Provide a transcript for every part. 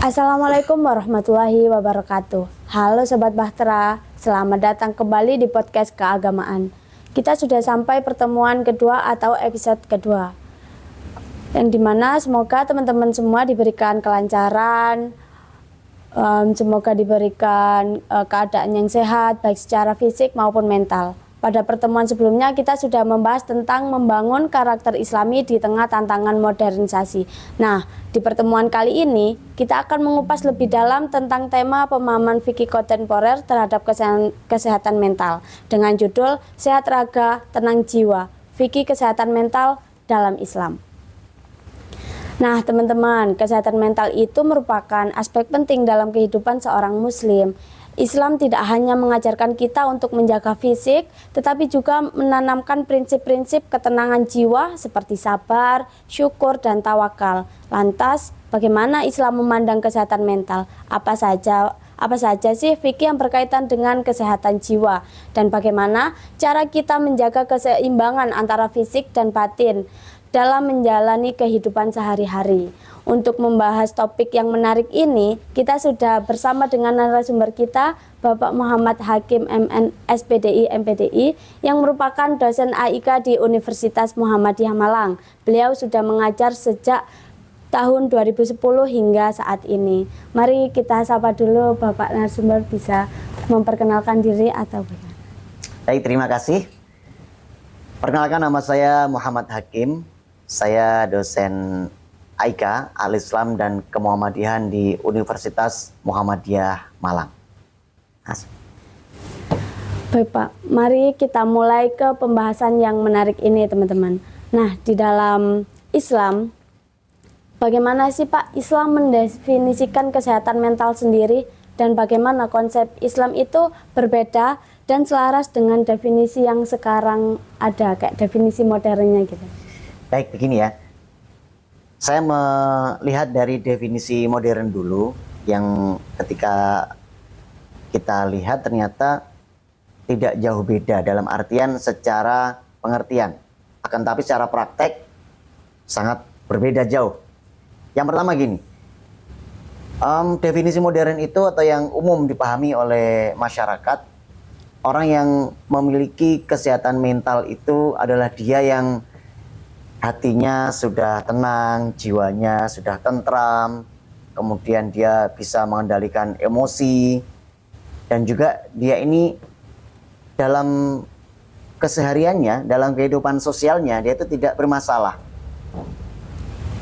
Assalamualaikum warahmatullahi wabarakatuh. Halo Sobat Bahtera, selamat datang kembali di podcast keagamaan. Kita sudah sampai pertemuan kedua atau episode kedua, yang dimana semoga teman-teman semua diberikan kelancaran, semoga diberikan keadaan yang sehat baik secara fisik maupun mental. Pada pertemuan sebelumnya kita sudah membahas tentang membangun karakter Islami di tengah tantangan modernisasi. Nah, di pertemuan kali ini kita akan mengupas lebih dalam tentang tema pemahaman fikih kontemporer terhadap kesehatan mental dengan judul Sehat Raga, Tenang Jiwa, Fikih Kesehatan Mental dalam Islam. Nah, teman-teman, kesehatan mental itu merupakan aspek penting dalam kehidupan seorang muslim. Islam tidak hanya mengajarkan kita untuk menjaga fisik, tetapi juga menanamkan prinsip-prinsip ketenangan jiwa seperti sabar, syukur, dan tawakal. Lantas, bagaimana Islam memandang kesehatan mental? Apa saja sih fikih yang berkaitan dengan kesehatan jiwa? Dan bagaimana cara kita menjaga keseimbangan antara fisik dan batin dalam menjalani kehidupan sehari-hari? Untuk membahas topik yang menarik ini, kita sudah bersama dengan narasumber kita, Bapak Muhammad Hakim MN SPDI MPDI, yang merupakan dosen AIK di Universitas Muhammadiyah Malang. Beliau sudah mengajar sejak tahun 2010 hingga saat ini. Mari kita sapa dulu Bapak narasumber, bisa memperkenalkan diri atau bagaimana? Baik, terima kasih. Perkenalkan, nama saya Muhammad Hakim. Saya dosen AIK, Al-Islam dan Kemuhammadiyahan di Universitas Muhammadiyah Malang. Baik Pak, mari kita mulai ke pembahasan yang menarik ini teman-teman. Nah, di dalam Islam, bagaimana sih Pak Islam mendefinisikan kesehatan mental sendiri, dan bagaimana konsep Islam itu berbeda dan selaras dengan definisi yang sekarang ada, kayak definisi modernnya gitu? Baik, begini ya. Saya melihat dari definisi modern dulu, yang ketika kita lihat ternyata tidak jauh beda dalam artian secara pengertian. Akan tapi secara praktek sangat berbeda jauh. Yang pertama gini, definisi modern itu atau yang umum dipahami oleh masyarakat, orang yang memiliki kesehatan mental itu adalah dia yang hatinya sudah tenang, jiwanya sudah tentram, kemudian dia bisa mengendalikan emosi, dan juga dia ini dalam kesehariannya, dalam kehidupan sosialnya, dia itu tidak bermasalah.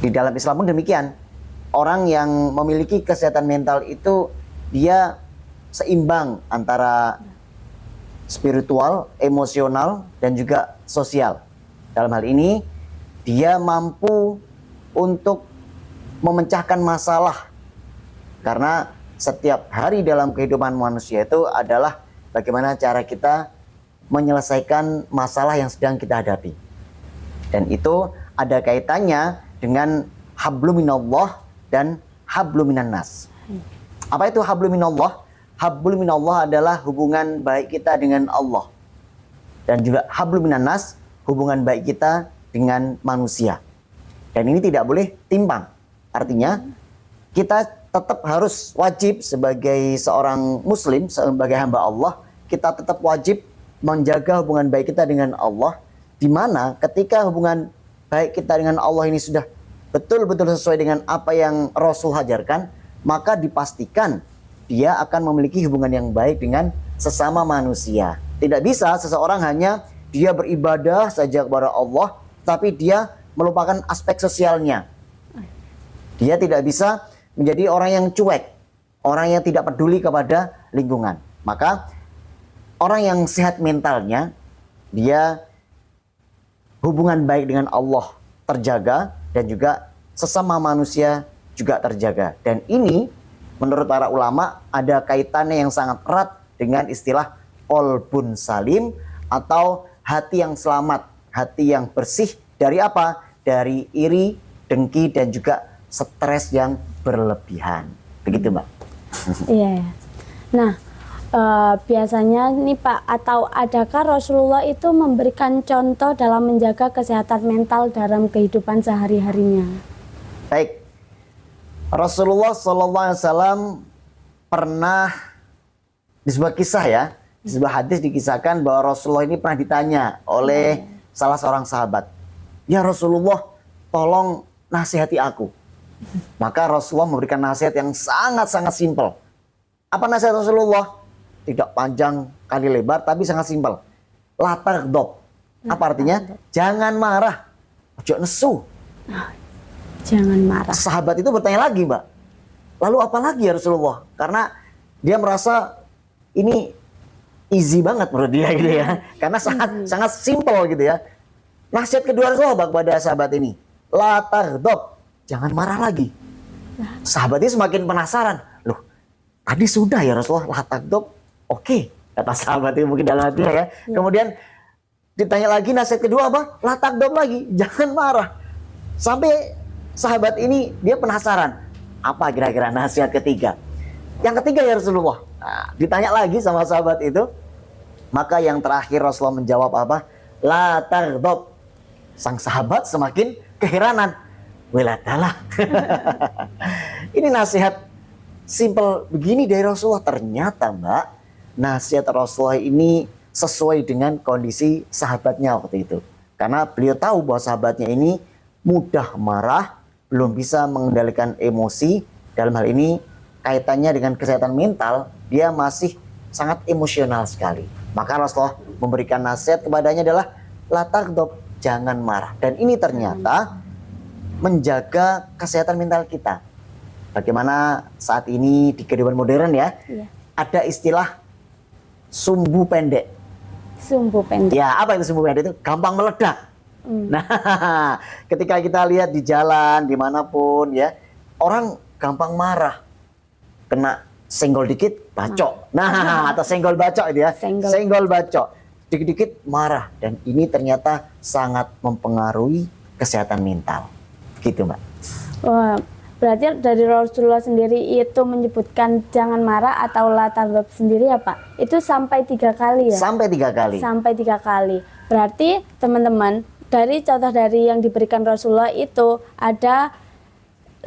Di dalam Islam pun demikian. Orang yang memiliki kesehatan mental itu dia seimbang antara spiritual, emosional, dan juga sosial. Dalam hal ini, dia mampu untuk memecahkan masalah, karena setiap hari dalam kehidupan manusia itu adalah bagaimana cara kita menyelesaikan masalah yang sedang kita hadapi. Dan itu ada kaitannya dengan hablum minallah dan hablum minannas. Apa itu hablum minallah? Hablum minallah adalah hubungan baik kita dengan Allah, dan juga hablum minannas, hubungan baik kita dengan manusia. Dan ini tidak boleh timpang. Artinya kita tetap harus wajib sebagai seorang muslim, sebagai hamba Allah, kita tetap wajib menjaga hubungan baik kita dengan Allah, di mana ketika hubungan baik kita dengan Allah ini sudah betul-betul sesuai dengan apa yang Rasul ajarkan, maka dipastikan dia akan memiliki hubungan yang baik dengan sesama manusia. Tidak bisa seseorang hanya dia beribadah saja kepada Allah, tapi dia melupakan aspek sosialnya. Dia tidak bisa menjadi orang yang cuek, orang yang tidak peduli kepada lingkungan. Maka orang yang sehat mentalnya, dia hubungan baik dengan Allah terjaga, dan juga sesama manusia juga terjaga. Dan ini menurut para ulama ada kaitannya yang sangat erat dengan istilah qalbun salim, atau hati yang selamat, hati yang bersih dari apa? Dari iri, dengki, dan juga stres yang berlebihan. Begitu, Mbak. Iya. Nah, biasanya nih Pak, atau adakah Rasulullah itu memberikan contoh dalam menjaga kesehatan mental dalam kehidupan sehari-harinya? Baik. Rasulullah SAW pernah di sebuah kisah ya, di sebuah hadis dikisahkan bahwa Rasulullah ini pernah ditanya oleh salah seorang sahabat, "Ya Rasulullah, tolong nasihati aku." Maka Rasulullah memberikan nasihat yang sangat-sangat simpel. Apa nasihat Rasulullah? Tidak panjang kali lebar, tapi sangat simpel. La taghdab. Apa artinya? Jangan marah. Ojo nesu. Jangan marah. Sahabat itu bertanya lagi, Mbak. Lalu apa lagi ya Rasulullah? Karena dia merasa ini easy banget menurut dia gitu ya. Karena sangat simpel gitu ya. Nasihat kedua Rasulullah kepada sahabat ini, la taghdab. Jangan marah lagi. Sahabat ini semakin penasaran. Loh, tadi sudah ya Rasulullah, la taghdab. Oke, kata sahabat ini mungkin dalam hatinya ya. Kemudian ditanya lagi nasihat kedua apa? La taghdab lagi. Jangan marah. Sampai sahabat ini dia penasaran, apa kira-kira nasihat ketiga? Yang ketiga ya Rasulullah. Nah, ditanya lagi sama sahabat itu, maka yang terakhir Rasulullah menjawab apa? La taghdab. Sang sahabat semakin keheranan. Weladalah. Ini nasihat simple begini dari Rasulullah. Ternyata Mbak, nasihat Rasulullah ini sesuai dengan kondisi sahabatnya waktu itu. Karena beliau tahu bahwa sahabatnya ini mudah marah, belum bisa mengendalikan emosi. Dalam hal ini kaitannya dengan kesehatan mental, dia masih sangat emosional sekali. Maka Rasulullah memberikan nasihat kepadanya adalah la taghdab, jangan marah. Dan ini ternyata menjaga kesehatan mental kita. Bagaimana saat ini di kehidupan modern ya, ada istilah sumbu pendek. Sumbu pendek. Ya, apa itu sumbu pendek? Itu gampang meledak. Nah, ketika kita lihat di jalan, dimanapun ya, orang gampang marah, kena senggol dikit, bacok. Nah, atau senggol bacok itu ya, senggol bacok, dikit-dikit marah, dan ini ternyata sangat mempengaruhi kesehatan mental, gitu Mbak. Wah, berarti dari Rasulullah sendiri itu menyebutkan jangan marah atau la taghdab sendiri ya Pak? Itu sampai 3 kali ya? Sampai 3 kali. Sampai 3 kali. Berarti teman-teman, dari contoh dari yang diberikan Rasulullah itu ada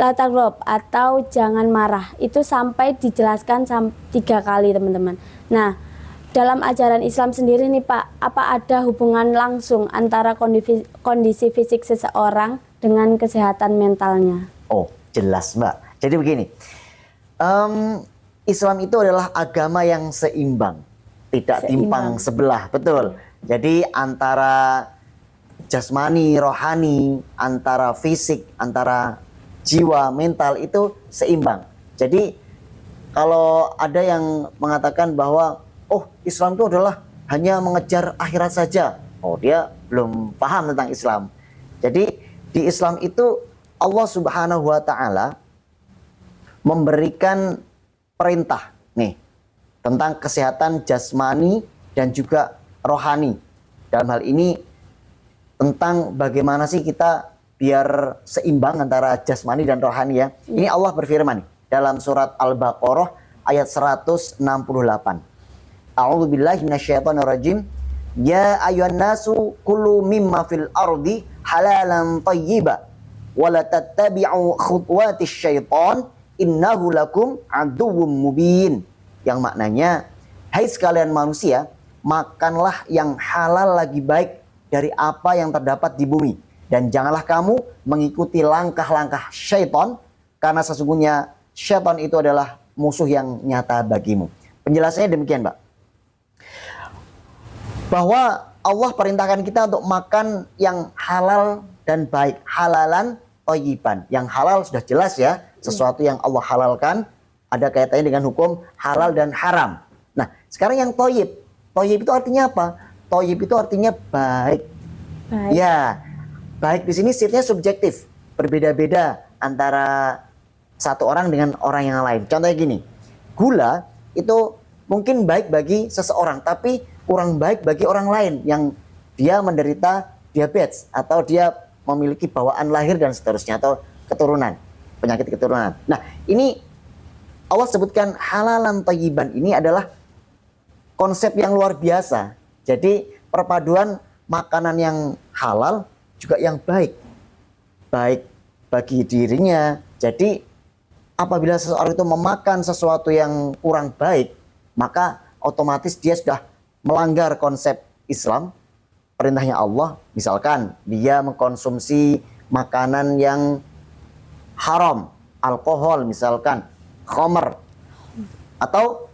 la taghdab atau jangan marah. Itu sampai dijelaskan 3 kali teman-teman. Nah, dalam ajaran Islam sendiri nih Pak, apa ada hubungan langsung antara kondisi fisik seseorang dengan kesehatan mentalnya? Oh, jelas Mbak. Jadi begini, Islam itu adalah agama yang seimbang, tidak timpang sebelah, betul. Jadi antara jasmani, rohani, antara fisik, antara jiwa, mental itu seimbang. Jadi kalau ada yang mengatakan bahwa oh Islam itu adalah hanya mengejar akhirat saja, oh dia belum paham tentang Islam. Jadi di Islam itu Allah Subhanahu wa Ta'ala memberikan perintah nih tentang kesehatan jasmani dan juga rohani. Dalam hal ini tentang bagaimana sih kita biar seimbang antara jasmani dan rohani ya. Ini Allah berfirman dalam surat Al-Baqarah ayat 168. A'udzubillahi minasyaitonirrajim. Ya ayyuhan nasu kulu mimma fil ardi halalan thayyiba wa la tattabi'u khutuwatis syaitan innahu lakum aduwwum mubin. Yang maknanya, hai sekalian manusia, makanlah yang halal lagi baik dari apa yang terdapat di bumi, dan janganlah kamu mengikuti langkah-langkah syaitan, karena sesungguhnya syaitan itu adalah musuh yang nyata bagimu. Penjelasannya demikian, Mbak. Bahwa Allah perintahkan kita untuk makan yang halal dan baik, halalan thayyiban. Yang halal sudah jelas ya, sesuatu yang Allah halalkan, ada kaitannya dengan hukum halal dan haram. Nah, sekarang yang thayyib. Thayyib itu artinya apa? Thayyib itu artinya baik. Ya, baik di sini sifatnya subjektif, berbeda-beda antara satu orang dengan orang yang lain. Contohnya gini, gula itu mungkin baik bagi seseorang, tapi kurang baik bagi orang lain yang dia menderita diabetes atau dia memiliki bawaan lahir dan seterusnya, atau keturunan, penyakit keturunan. Nah, ini Allah sebutkan halalan thayyiban, ini adalah konsep yang luar biasa. Jadi perpaduan makanan yang halal juga yang baik, baik bagi dirinya. Jadi apabila seseorang itu memakan sesuatu yang kurang baik, maka otomatis dia sudah melanggar konsep Islam, perintahnya Allah. Misalkan dia mengkonsumsi makanan yang haram, alkohol misalkan, khamr, atau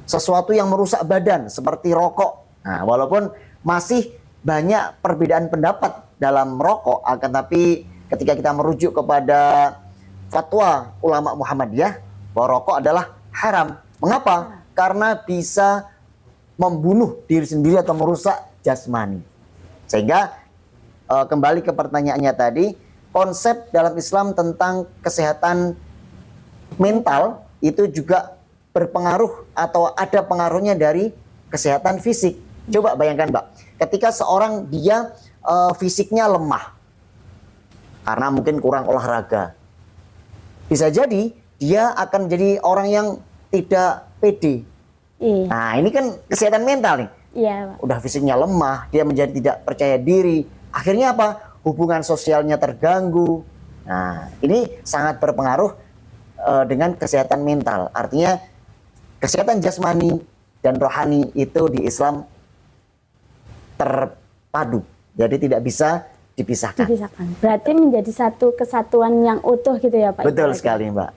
sesuatu yang merusak badan seperti rokok. Nah, walaupun masih banyak perbedaan pendapat dalam rokok, akan tapi ketika kita merujuk kepada fatwa ulama Muhammadiyah bahwa rokok adalah haram. Mengapa? Karena bisa membunuh diri sendiri atau merusak jasmani. Sehingga kembali ke pertanyaannya tadi, konsep dalam Islam tentang kesehatan mental itu juga berpengaruh atau ada pengaruhnya dari kesehatan fisik. Coba bayangkan Mbak, ketika seorang dia fisiknya lemah karena mungkin kurang olahraga, bisa jadi dia akan jadi orang yang tidak pede. Nah, ini kan kesehatan mental nih. Iya, Pak. Udah fisiknya lemah, dia menjadi tidak percaya diri. Akhirnya apa? Hubungan sosialnya terganggu. Nah, ini sangat berpengaruh dengan kesehatan mental. Artinya kesehatan jasmani dan rohani itu di Islam terpadu. Jadi tidak bisa dipisahkan. Berarti menjadi satu kesatuan yang utuh gitu ya Pak? Betul sekali Mbak.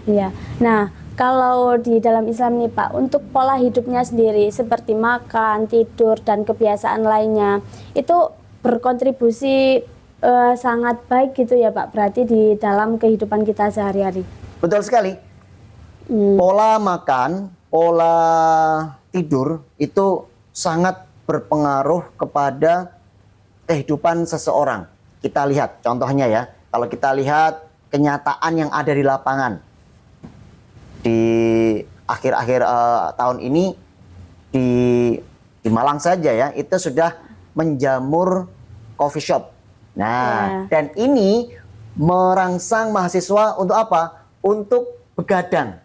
Iya. Nah, kalau di dalam Islam nih Pak, untuk pola hidupnya sendiri seperti makan, tidur, dan kebiasaan lainnya, itu berkontribusi sangat baik gitu ya Pak, berarti di dalam kehidupan kita sehari-hari. Betul sekali. Pola makan, pola tidur itu sangat berpengaruh kepada kehidupan seseorang. Kita lihat contohnya ya, kalau kita lihat kenyataan yang ada di lapangan. Di akhir-akhir tahun ini di Malang saja ya, itu sudah menjamur coffee shop. Nah, dan ini merangsang mahasiswa untuk apa? Untuk begadang.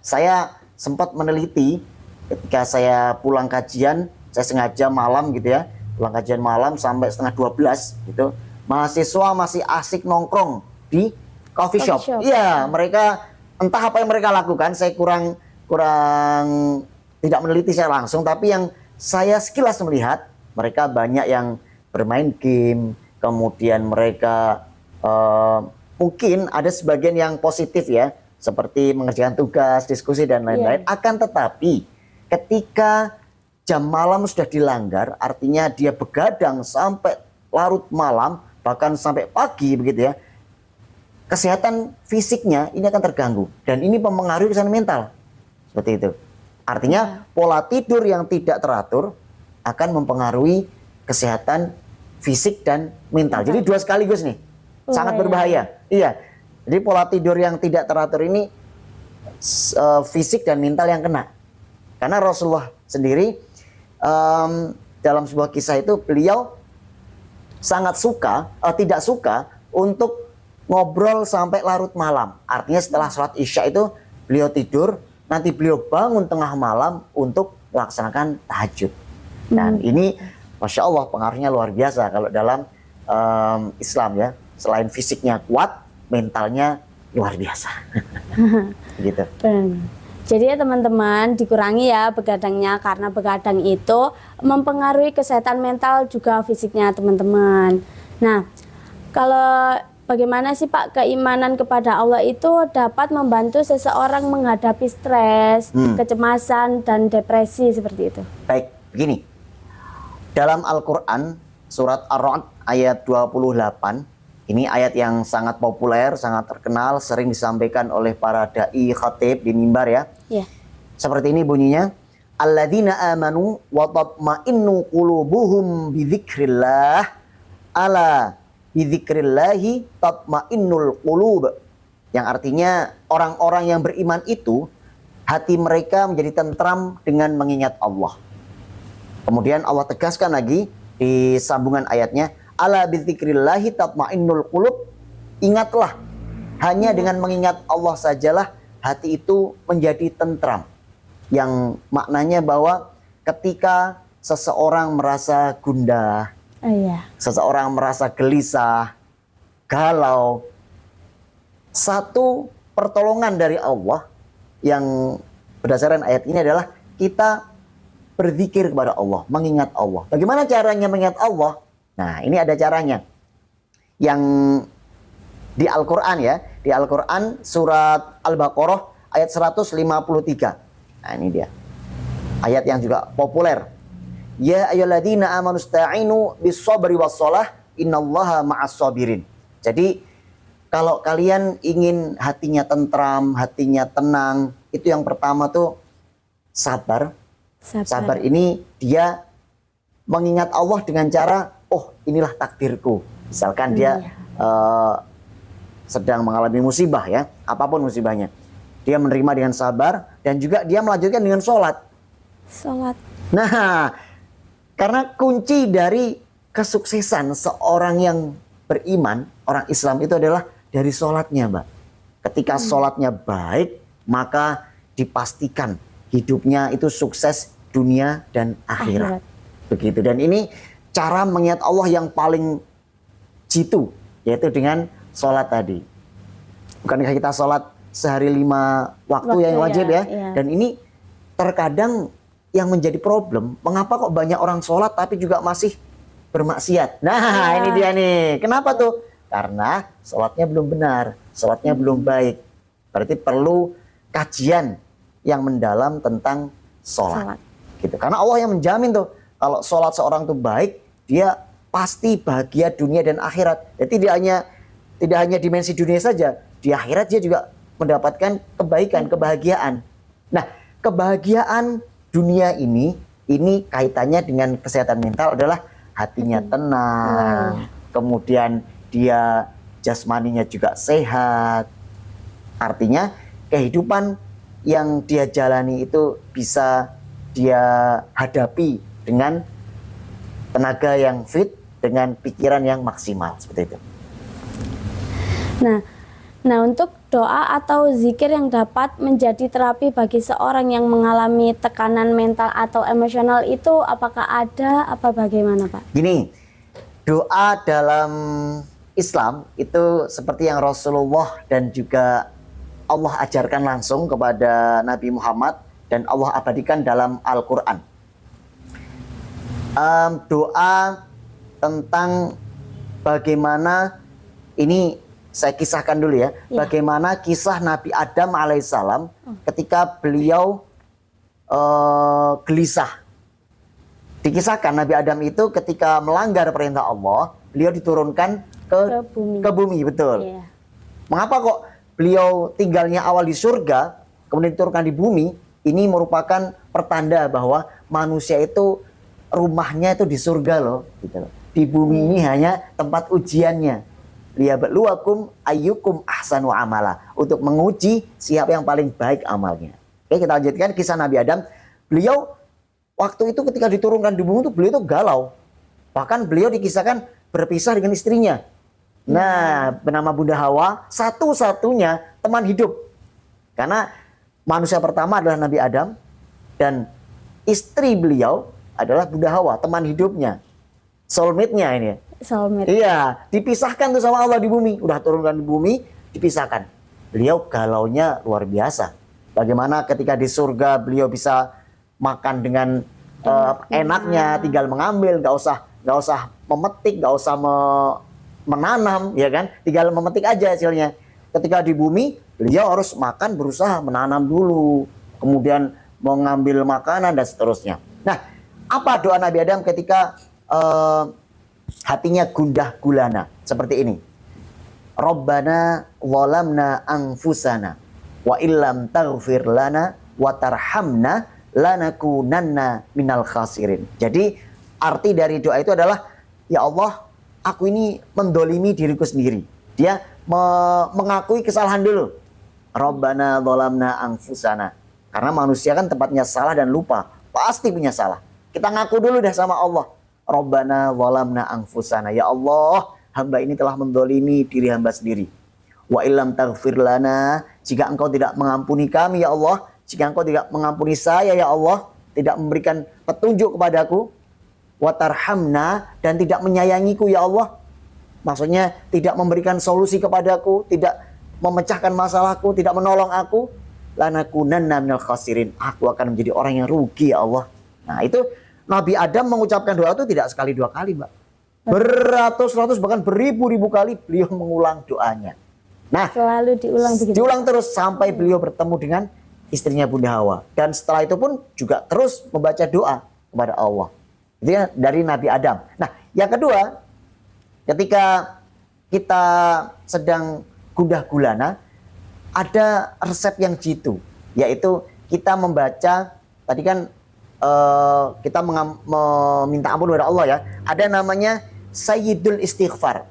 Saya sempat meneliti ketika saya pulang kajian, saya sengaja malam gitu ya, pulang kajian malam sampai setengah 12 gitu. Mahasiswa masih asik nongkrong di coffee shop. Iya, mereka entah apa yang mereka lakukan, saya kurang tidak meneliti secara langsung, tapi yang saya sekilas melihat, mereka banyak yang bermain game, kemudian mereka mungkin ada sebagian yang positif ya, seperti mengerjakan tugas, diskusi dan lain-lain. Akan tetapi ketika jam malam sudah dilanggar, artinya dia begadang sampai larut malam, bahkan sampai pagi begitu ya, kesehatan fisiknya ini akan terganggu. Dan ini mempengaruhi kesehatan mental. Seperti itu. Artinya pola tidur yang tidak teratur akan mempengaruhi kesehatan fisik dan mental. Jadi dua sekaligus nih. Sangat berbahaya. Iya. Jadi pola tidur yang tidak teratur ini fisik dan mental yang kena. Karena Rasulullah sendiri dalam sebuah kisah itu beliau sangat tidak suka untuk ngobrol sampai larut malam. Artinya setelah sholat isya itu beliau tidur, nanti beliau bangun tengah malam untuk melaksanakan tahajud. Dan ini Masya Allah pengaruhnya luar biasa kalau dalam Islam ya. Selain fisiknya kuat, mentalnya luar biasa. Gitu. Jadi ya teman-teman, dikurangi ya begadangnya, karena begadang itu mempengaruhi kesehatan mental juga fisiknya teman-teman. Nah, kalau bagaimana sih Pak keimanan kepada Allah itu dapat membantu seseorang menghadapi stres, kecemasan, dan depresi seperti itu? Baik, begini. Dalam Al-Quran, surat Ar-Ra'd ayat 28, ini ayat yang sangat populer, sangat terkenal, sering disampaikan oleh para da'i khatib di mimbar ya. Seperti ini bunyinya. Alladzina amanu wa tatma'innu qulubuhum bidzikrillah. Ala bidzikrillahi tatma'innul qulub. Yang artinya orang-orang yang beriman itu hati mereka menjadi tentram dengan mengingat Allah. Kemudian Allah tegaskan lagi di sambungan ayatnya, ala bidzikrillahi tatmainnul qulub. Ingatlah, hanya dengan mengingat Allah sajalah hati itu menjadi tentram. Yang maknanya bahwa ketika seseorang merasa gundah, seseorang merasa gelisah, galau, satu pertolongan dari Allah yang berdasarkan ayat ini adalah kita berzikir kepada Allah, mengingat Allah. Bagaimana caranya mengingat Allah? Nah, ini ada caranya. Yang di Al-Quran ya, di Al-Quran surat Al-Baqarah ayat 153. Nah, ini dia. Ayat yang juga populer. Ya ayyuhalladzina amanu sta'inu bis-sabri was-shalah innallaha ma'as-sabirin. Jadi kalau kalian ingin hatinya tentram, hatinya tenang, itu yang pertama tuh sabar. Sabar ini dia mengingat Allah dengan cara, oh inilah takdirku. Misalkan dia sedang mengalami musibah ya, apapun musibahnya. Dia menerima dengan sabar dan juga dia melanjutkan dengan sholat. Nah, karena kunci dari kesuksesan seorang yang beriman, orang Islam itu adalah dari sholatnya, Mbak. Ketika sholatnya baik, maka dipastikan hidupnya itu sukses dunia dan akhirat. Begitu. Dan ini cara mengingat Allah yang paling jitu, yaitu dengan sholat tadi. Bukankah kita sholat sehari 5 waktu yang wajib ya? Dan ini terkadang yang menjadi problem, mengapa kok banyak orang sholat tapi juga masih bermaksiat? Nah, ini dia nih. Kenapa tuh? Karena sholatnya belum benar, sholatnya belum baik. Berarti perlu kajian yang mendalam tentang sholat. Gitu. Karena Allah yang menjamin tuh, kalau sholat seorang tuh baik, dia pasti bahagia dunia dan akhirat. Jadi tidak hanya dimensi dunia saja, di akhirat dia juga mendapatkan kebaikan, kebahagiaan. Nah, kebahagiaan dunia ini kaitannya dengan kesehatan mental adalah hatinya tenang, kemudian dia jasmaninya juga sehat. Artinya kehidupan yang dia jalani itu bisa dia hadapi dengan tenaga yang fit, dengan pikiran yang maksimal, seperti itu. Nah, untuk doa atau zikir yang dapat menjadi terapi bagi seorang yang mengalami tekanan mental atau emosional itu apakah ada, apa bagaimana, Pak? Gini, doa dalam Islam itu seperti yang Rasulullah dan juga Allah ajarkan langsung kepada Nabi Muhammad dan Allah abadikan dalam Al-Quran. Doa tentang bagaimana, ini saya kisahkan dulu ya, bagaimana kisah Nabi Adam alaihissalam ketika beliau gelisah. Dikisahkan Nabi Adam itu ketika melanggar perintah Allah, beliau diturunkan ke bumi, betul. Mengapa kok beliau tinggalnya awal di surga, kemudian diturunkan di bumi? Ini merupakan pertanda bahwa manusia itu rumahnya itu di surga loh, gitu loh. Di bumi ini hanya tempat ujiannya. Liyabluwakum ayyukum ahsanu amala, untuk menguji siapa yang paling baik amalnya. Oke, kita lanjutkan kisah Nabi Adam. Beliau waktu itu ketika diturunkan di bumi itu beliau itu galau. Bahkan beliau dikisahkan berpisah dengan istrinya. Nah, bernama Bunda Hawa, satu-satunya teman hidup. Karena manusia pertama adalah Nabi Adam dan istri beliau adalah Bunda Hawa, teman hidupnya. Soulmate-nya ini. Soulmate. Iya, dipisahkan tuh sama Allah di bumi. Udah turunkan di bumi, dipisahkan. Beliau galaunya luar biasa. Bagaimana ketika di surga beliau bisa makan dengan enaknya, tinggal mengambil, nggak usah memetik, nggak usah menanam, ya kan? Tinggal memetik aja hasilnya. Ketika di bumi, beliau harus makan, berusaha menanam dulu, kemudian mengambil makanan dan seterusnya. Nah, apa doa Nabi Adam ketika hatinya gundah gulana seperti ini? Rabbana zalamna anfusana wa illam taghfir lana wa tarhamna lanakunanna minal khasirin. Jadi arti dari doa itu adalah, ya Allah, aku ini mendolimi diriku sendiri. Dia mengakui kesalahan dulu. Rabbana zalamna anfusana. Karena manusia kan tempatnya salah dan lupa, pasti punya salah. Kita ngaku dulu dah sama Allah. Rabbana zalamna anfusana. Ya Allah, hamba ini telah mendolimi diri hamba sendiri. Wa illam taghfir lana, jika engkau tidak mengampuni kami ya Allah, jika engkau tidak mengampuni saya ya Allah, tidak memberikan petunjuk kepadaku, wa tarhamna, dan tidak menyayangiku ya Allah, maksudnya tidak memberikan solusi kepadaku, tidak memecahkan masalahku, tidak menolong aku, lanakunanna minal khasirin. Aku akan menjadi orang yang rugi ya Allah. Nah itu Nabi Adam mengucapkan doa itu tidak sekali dua kali, Mbak. Beratus-ratus bahkan beribu-ribu kali beliau mengulang doanya. Nah, Selalu diulang begitu. diulang terus sampai beliau bertemu dengan istrinya Bunda Hawa. Dan setelah itu pun juga terus membaca doa kepada Allah. Itu ya dari Nabi Adam. Nah, yang kedua, ketika kita sedang gundah gulana, ada resep yang jitu, yaitu kita membaca, tadi kan kita meminta ampun kepada Allah ya. Ada namanya Sayyidul Istighfar.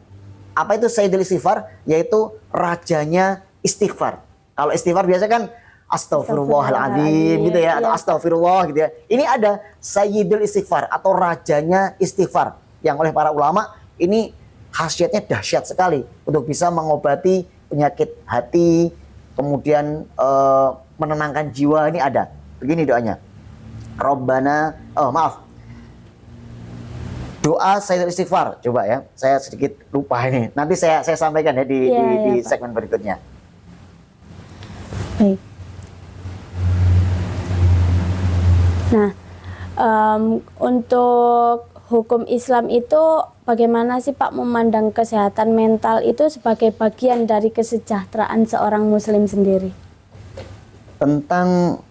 Apa itu Sayyidul Istighfar? Yaitu rajanya istighfar. Kalau istighfar biasa kan Astaghfirullahaladzim gitu ya, atau Astaghfirullah gitu ya. Ini ada Sayyidul Istighfar atau rajanya istighfar, yang oleh para ulama ini khasiatnya dahsyat sekali untuk bisa mengobati penyakit hati, kemudian menenangkan jiwa. Ini ada. Begini doanya. Rabbana, doa Sayyidul Istighfar. Coba ya, saya sedikit lupa ini. Nanti saya sampaikan ya di segmen berikutnya. Baik. Nah, untuk hukum Islam itu bagaimana sih Pak memandang kesehatan mental itu sebagai bagian dari kesejahteraan seorang muslim sendiri? Tentang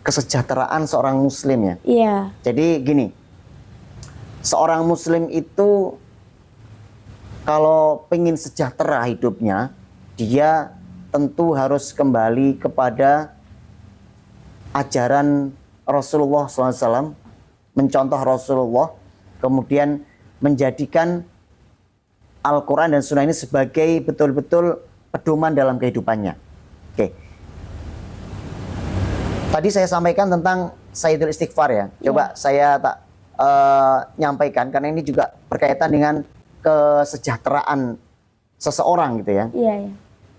kesejahteraan seorang muslim ya? Iya. Jadi gini, seorang muslim itu kalau pengen sejahtera hidupnya, dia tentu harus kembali kepada ajaran Rasulullah SAW, mencontoh Rasulullah, kemudian menjadikan Al-Quran dan Sunnah ini sebagai betul-betul pedoman dalam kehidupannya. Oke. Tadi saya sampaikan tentang Sayyidul Istighfar ya. Coba saya nyampaikan karena ini juga berkaitan dengan kesejahteraan seseorang gitu ya. Iya.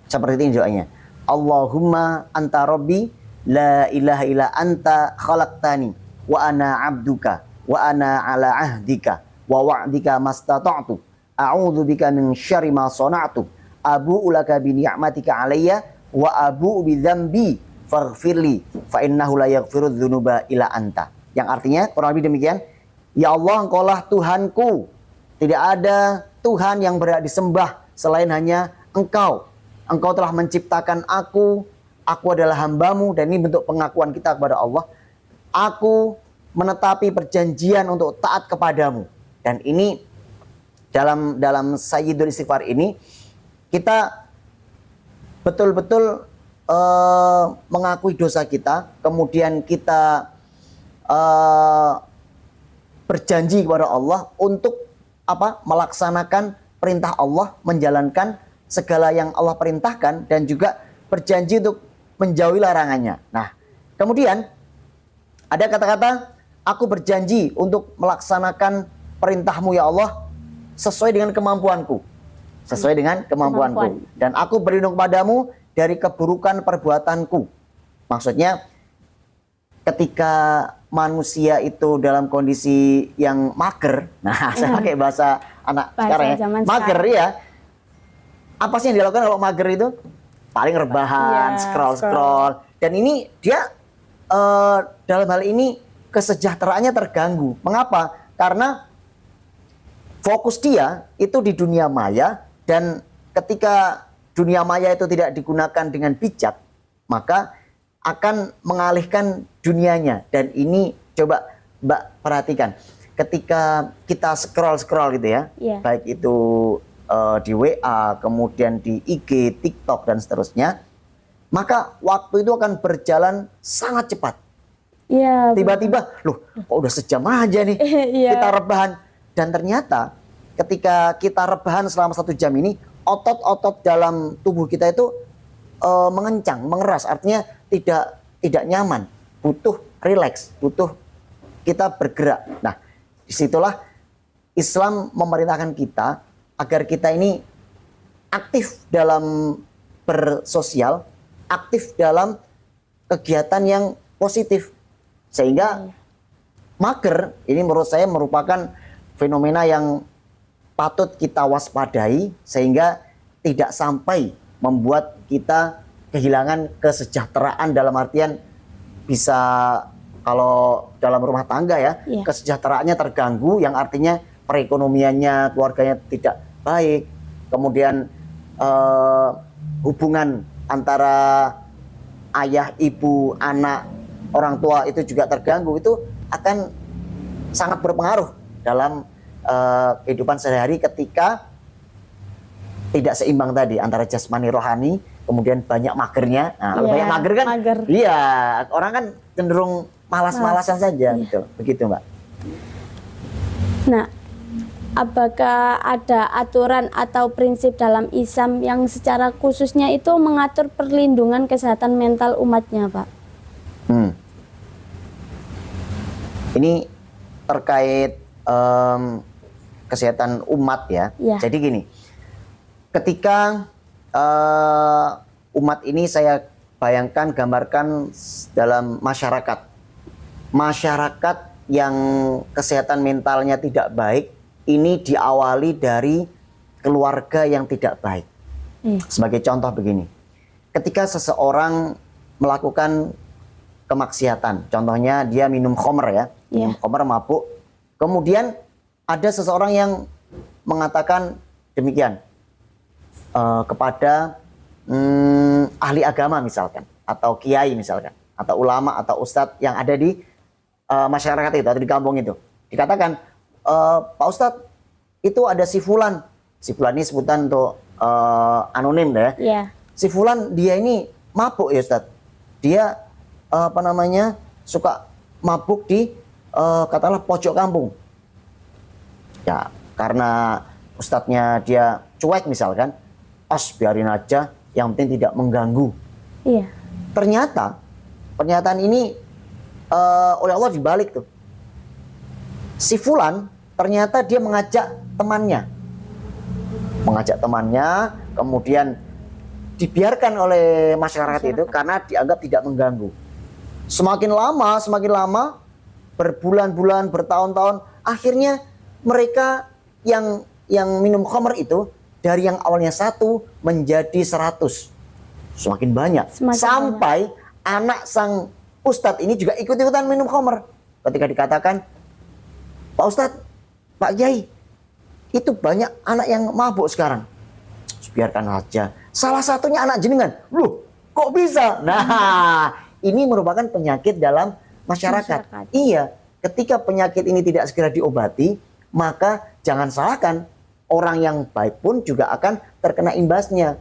Seperti ini doanya. Allahumma anta rabbi la ilaha illa anta khalaqtani wa ana abduka wa ana ala ahdika wa wa'dika mastata'tu a'udzu bika min syarri ma sana'tu abu'u laka bi ni'matika alayya wa abu'u bi dzambi faghfirli fa innahu la yaghfiru dzunuba illa anta. Yang artinya kurang lebih demikian, ya Allah, Engkaulah Tuhanku, tidak ada Tuhan yang berhak disembah selain hanya Engkau. Engkau telah menciptakan aku adalah hambamu, dan ini bentuk pengakuan kita kepada Allah. Aku menetapi perjanjian untuk taat kepadamu. Dan ini dalam Sayyidul Istighfar ini kita betul-betul mengakui dosa kita, kemudian kita berjanji kepada Allah untuk melaksanakan perintah Allah, menjalankan segala yang Allah perintahkan, dan juga berjanji untuk menjauhi larangannya. Nah, kemudian ada kata-kata, aku berjanji untuk melaksanakan perintahmu ya Allah sesuai dengan kemampuanku. Sesuai dengan kemampuanku. Dan aku berlindung padamu dari keburukan perbuatanku. Maksudnya ketika manusia itu dalam kondisi yang mager, nah saya pakai bahasa anak sekarang ya, mager ya. Apa sih yang dilakukan kalau mager itu? Paling rebahan, scroll. Dan ini dia dalam hal ini kesejahteraannya terganggu. Mengapa? Karena fokus dia itu di dunia maya, dan ketika dunia maya itu tidak digunakan dengan bijak, maka akan mengalihkan dunianya. Dan ini coba Mbak perhatikan, ketika kita scroll gitu ya, baik itu di WA, kemudian di IG, TikTok, dan seterusnya, maka waktu itu akan berjalan sangat cepat. Iya. Tiba-tiba, loh kok udah sejam aja nih kita rebahan. Dan ternyata ketika kita rebahan selama 1 jam ini, otot-otot dalam tubuh kita itu mengencang, mengeras. Artinya tidak nyaman, butuh rileks, butuh kita bergerak. Nah, disitulah Islam memerintahkan kita agar kita ini aktif dalam bersosial, aktif dalam kegiatan yang positif. Sehingga mager ini menurut saya merupakan fenomena yang patut kita waspadai, sehingga tidak sampai membuat kita kehilangan kesejahteraan, dalam artian bisa, kalau dalam rumah tangga ya, kesejahteraannya terganggu, yang artinya perekonomiannya, keluarganya tidak baik, kemudian hubungan antara ayah, ibu, anak, orang tua itu juga terganggu, itu akan sangat berpengaruh dalam kehidupan sehari-hari ketika tidak seimbang tadi antara jasmani rohani, kemudian banyak magernya. Nah, kalau banyak mager kan, iya, orang kan cenderung malas-malasan saja gitu. Begitu, Mbak. Nah, apakah ada aturan atau prinsip dalam Islam yang secara khususnya itu mengatur perlindungan kesehatan mental umatnya, Pak? Ini terkait kesehatan umat ya. Jadi gini, ketika umat ini saya bayangkan, gambarkan dalam masyarakat yang kesehatan mentalnya tidak baik, ini diawali dari keluarga yang tidak baik. Sebagai contoh begini, ketika seseorang melakukan kemaksiatan, contohnya dia minum khamr ya, minum khamr, mabuk, kemudian ada seseorang yang mengatakan demikian kepada ahli agama misalkan, atau kiai misalkan, atau ulama atau ustadz yang ada di masyarakat itu atau di kampung itu, dikatakan, Pak Ustadz, itu ada si Fulan ini sebutan untuk anonim deh. Si Fulan dia ini mabuk ya Ustadz, dia suka mabuk di katakanlah pojok kampung. Ya, karena ustadznya dia cuek misalkan, biarin aja, yang penting tidak mengganggu. Ternyata pernyataan ini oleh Allah dibalik tuh. Si Fulan ternyata dia mengajak temannya, kemudian dibiarkan oleh masyarakat itu karena dianggap tidak mengganggu. Semakin lama, berbulan-bulan, bertahun-tahun, akhirnya mereka yang minum khamr itu dari yang awalnya 1 menjadi 100, semakin banyak, sampai anak sang ustadz ini juga ikut-ikutan minum khamr. Ketika dikatakan, Pak Ustadz, Pak Kiai, itu banyak anak yang mabuk sekarang. Biarkan saja. Salah satunya anak jenengan. Loh, kok bisa? Nah, ini merupakan penyakit dalam masyarakat. Iya, ketika penyakit ini tidak segera diobati, maka jangan salahkan, orang yang baik pun juga akan terkena imbasnya.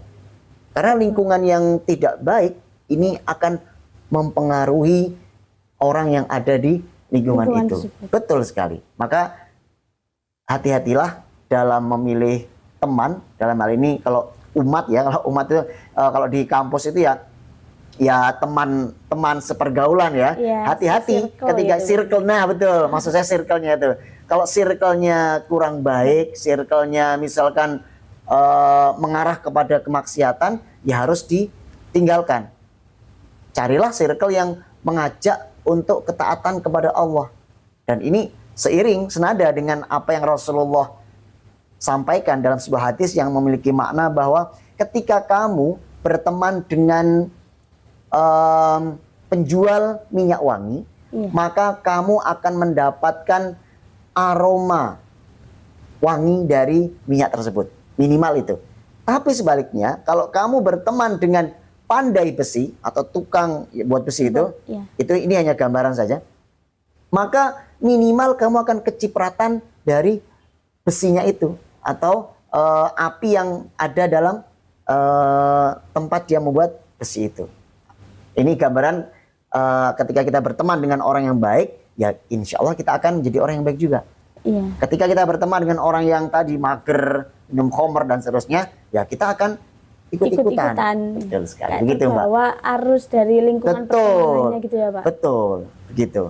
Karena lingkungan yang tidak baik ini akan mempengaruhi orang yang ada di lingkungan itu. Betul sekali. Maka hati-hatilah dalam memilih teman. Dalam hal ini kalau umat ya, itu kalau di kampus itu ya teman sepergaulan ya. Hati-hati ketika circle-nya, betul. Maksud saya circle-nya itu. Kalau circle-nya kurang baik, circle-nya misalkan mengarah kepada kemaksiatan, ya harus ditinggalkan. Carilah circle yang mengajak untuk ketaatan kepada Allah. Dan ini seiring, senada dengan apa yang Rasulullah sampaikan dalam sebuah hadis yang memiliki makna bahwa ketika kamu berteman dengan penjual minyak wangi, maka kamu akan mendapatkan aroma wangi dari minyak tersebut, minimal itu. Tapi sebaliknya, kalau kamu berteman dengan pandai besi atau tukang buat besi itu ini hanya gambaran saja, maka minimal kamu akan kecipratan dari besinya itu atau api yang ada dalam tempat dia membuat besi itu. Ini gambaran ketika kita berteman dengan orang yang baik, ya insya Allah kita akan menjadi orang yang baik juga. Ketika kita berteman dengan orang yang tadi mager, minum khamr dan seterusnya, ya kita akan ikut-ikutan. Betul sekali. Begitu, Mbak. Bahwa arus dari lingkungan pertemanannya gitu ya, Pak. Betul, begitu.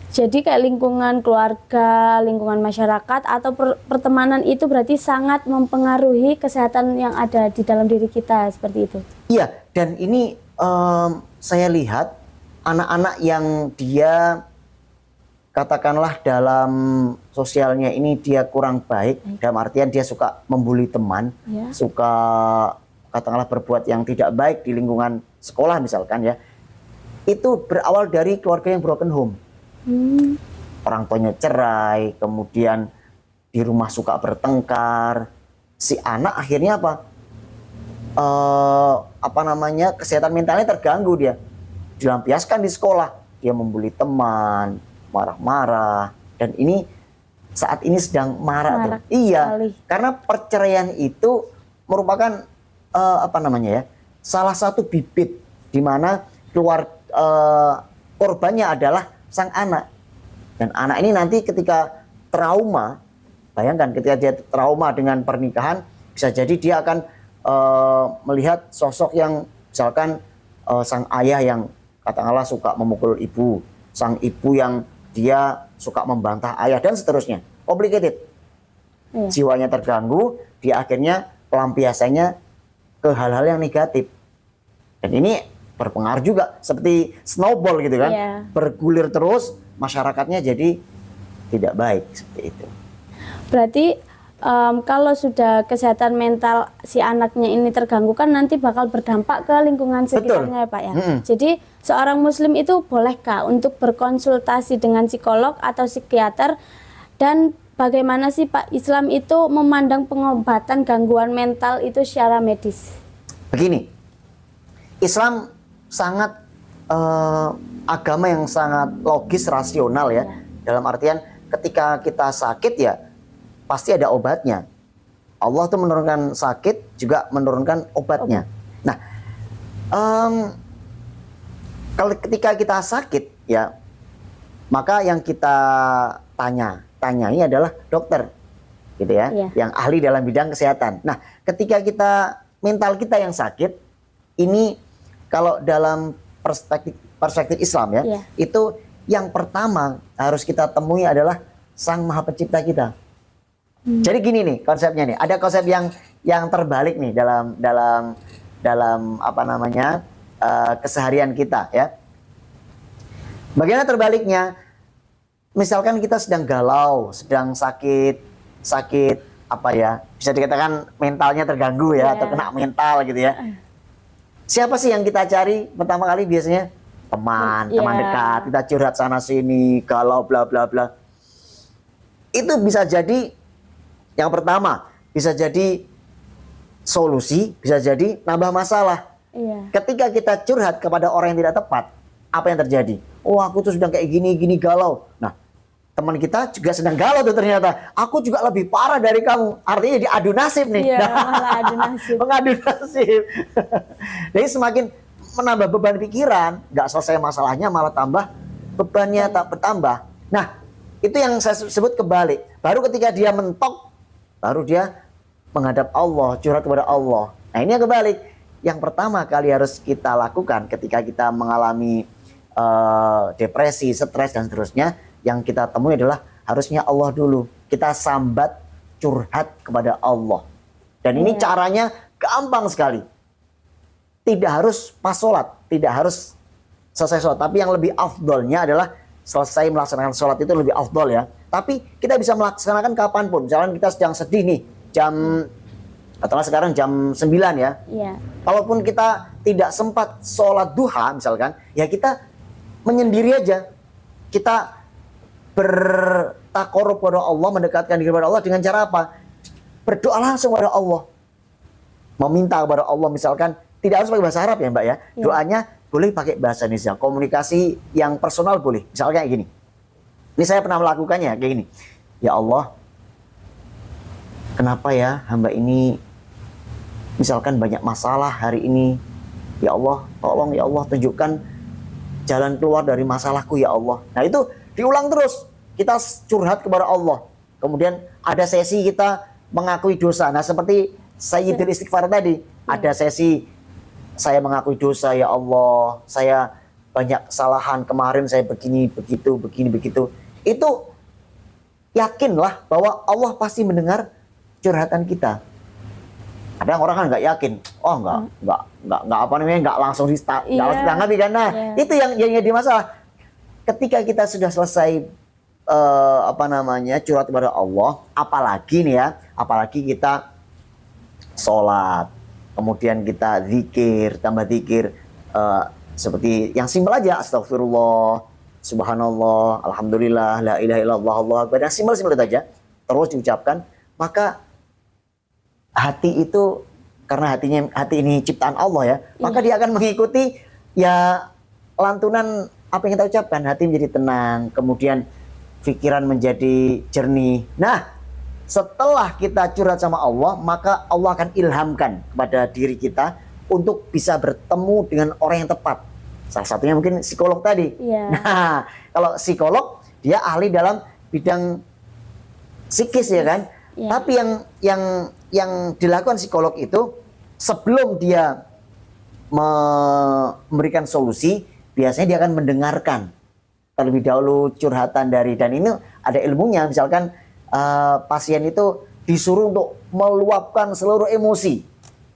Jadi kayak lingkungan keluarga, lingkungan masyarakat atau pertemanan itu berarti sangat mempengaruhi kesehatan yang ada di dalam diri kita, seperti itu. Iya, dan ini saya lihat anak-anak yang dia katakanlah dalam sosialnya ini dia kurang baik, dalam artian dia suka membuli teman, suka katakanlah berbuat yang tidak baik di lingkungan sekolah misalkan ya, itu berawal dari keluarga yang broken home. Orang tuanya cerai, kemudian di rumah suka bertengkar, si anak akhirnya kesehatan mentalnya terganggu, dia dilampiaskan di sekolah, dia membuli teman, marah-marah, dan ini saat ini sedang marak tuh. Iya, sekali. karena perceraian itu merupakan salah satu bibit di mana korbannya adalah sang anak. Dan anak ini nanti ketika trauma, bayangkan ketika dia trauma dengan pernikahan, bisa jadi dia akan melihat sosok yang misalkan sang ayah yang katakanlah suka memukul ibu, sang ibu yang dia suka membantah ayah, dan seterusnya. Complicated. Jiwanya terganggu, dia akhirnya pelampiasannya ke hal-hal yang negatif. Dan ini berpengaruh juga seperti snowball gitu kan. Bergulir terus, masyarakatnya jadi tidak baik seperti itu. Berarti kalau sudah kesehatan mental si anaknya ini terganggu kan nanti bakal berdampak ke lingkungan sekitarnya. Betul. Ya Pak ya. Jadi seorang muslim itu bolehkah untuk berkonsultasi dengan psikolog atau psikiater, dan bagaimana sih Pak Islam itu memandang pengobatan gangguan mental itu secara medis? Begini, Islam sangat agama yang sangat logis, rasional ya. Dalam artian ketika kita sakit ya pasti ada obatnya. Allah tuh menurunkan sakit juga menurunkan obatnya. Nah, kalau ketika kita sakit ya, maka yang kita tanyai adalah dokter, gitu ya, yang ahli dalam bidang kesehatan. Nah, ketika mental kita yang sakit, ini kalau dalam perspektif Islam ya, itu yang pertama harus kita temui adalah Sang Maha Pencipta kita. Jadi gini nih konsepnya nih, ada konsep yang terbalik nih dalam keseharian kita ya. Bagaimana terbaliknya? Misalkan kita sedang galau, sedang sakit bisa dikatakan mentalnya terganggu ya, atau kena mental gitu ya. Siapa sih yang kita cari pertama kali? Biasanya teman dekat, kita curhat sana sini, galau bla bla bla. Itu bisa jadi yang pertama, bisa jadi solusi, bisa jadi nambah masalah. Ketika kita curhat kepada orang yang tidak tepat, apa yang terjadi? Oh, aku tuh sedang kayak gini galau. Nah, teman kita juga sedang galau tuh ternyata. Aku juga lebih parah dari kamu. Artinya diadu nasib nih. Malah adu nasib. Mengadu nasib. Jadi semakin menambah beban pikiran, nggak selesai masalahnya, malah tambah bebannya tak bertambah. Nah, itu yang saya sebut kebalik. Baru ketika dia mentok, baru dia menghadap Allah, curhat kepada Allah. Nah, ini yang kebalik. Yang pertama kali harus kita lakukan ketika kita mengalami depresi, stres dan seterusnya, yang kita temui adalah harusnya Allah dulu. Kita sambat, curhat kepada Allah. Dan ini caranya gampang sekali. Tidak harus pas sholat, tidak harus selesai sholat. Tapi yang lebih afdolnya adalah selesai melaksanakan sholat itu lebih afdol ya. Tapi kita bisa melaksanakan kapanpun. Misalnya kita sedang sedih nih, katakanlah sekarang jam 9 ya. Kalaupun kita tidak sempat sholat duha misalkan, ya kita menyendiri aja. Kita bertakorup kepada Allah, mendekatkan diri kepada Allah dengan cara apa? Berdoa langsung kepada Allah. Meminta kepada Allah misalkan, tidak harus pakai bahasa Arab ya Mbak ya. Doanya boleh pakai bahasa Indonesia. Komunikasi yang personal boleh. Misalnya kayak gini. Ini saya pernah melakukannya kayak gini. Ya Allah, kenapa ya hamba ini misalkan banyak masalah hari ini. Ya Allah, tolong ya Allah tunjukkan jalan keluar dari masalahku ya Allah. Nah itu diulang terus. Kita curhat kepada Allah. Kemudian ada sesi kita mengakui dosa. Nah seperti Sayyidul Istighfar tadi. Ada sesi saya mengakui dosa ya Allah. Saya banyak kesalahan kemarin, saya begini, begitu. Itu yakinlah bahwa Allah pasti mendengar curhatan kita. Ada orang kan nggak yakin, nggak langsung ditanggapi kan. Nah, itu yang jadi masalah. Ketika kita sudah selesai curhat kepada Allah, apalagi kita sholat, kemudian kita zikir, tambah zikir, seperti yang simpel aja, astagfirullah, subhanallah, alhamdulillah, la ilaha illallah, Allahu akbar, yang simpel-simpel itu aja terus diucapkan, maka hati itu, karena hati ini ciptaan Allah ya, maka dia akan mengikuti ya lantunan apa yang kita ucapkan. Hati menjadi tenang, kemudian pikiran menjadi jernih. Nah, setelah kita curhat sama Allah, maka Allah akan ilhamkan kepada diri kita untuk bisa bertemu dengan orang yang tepat. Salah satunya mungkin psikolog tadi. Nah, kalau psikolog dia ahli dalam bidang psikis ya kan. Tapi yang dilakukan psikolog itu sebelum dia memberikan solusi, biasanya dia akan mendengarkan terlebih dahulu curhatan dari, dan ini ada ilmunya. Misalkan pasien itu disuruh untuk meluapkan seluruh emosi,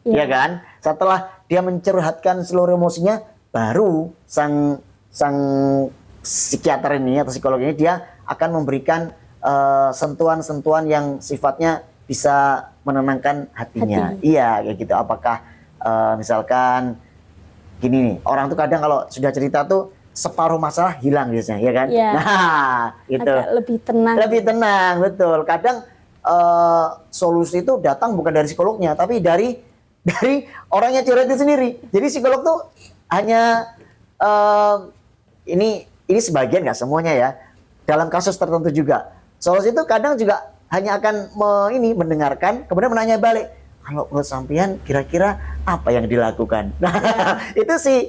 ya kan? Setelah dia mencurhatkan seluruh emosinya, baru sang psikiater ini atau psikolog ini dia akan memberikan sentuhan-sentuhan yang sifatnya bisa menenangkan hatinya. Iya, kayak gitu. Apakah misalkan gini nih, orang tuh kadang kalau sudah cerita tuh separuh masalah hilang biasanya, ya kan? Nah, gitu. Agak lebih tenang. Lebih tenang, betul. Kadang solusi itu datang bukan dari psikolognya, tapi dari orangnya curhat itu sendiri. Jadi psikolog tuh hanya ini sebagian, nggak semuanya ya. Dalam kasus tertentu juga. Solusi itu kadang juga hanya akan mendengarkan, kemudian menanya balik. Kalau menurut sampean kira-kira apa yang dilakukan? Nah, itu si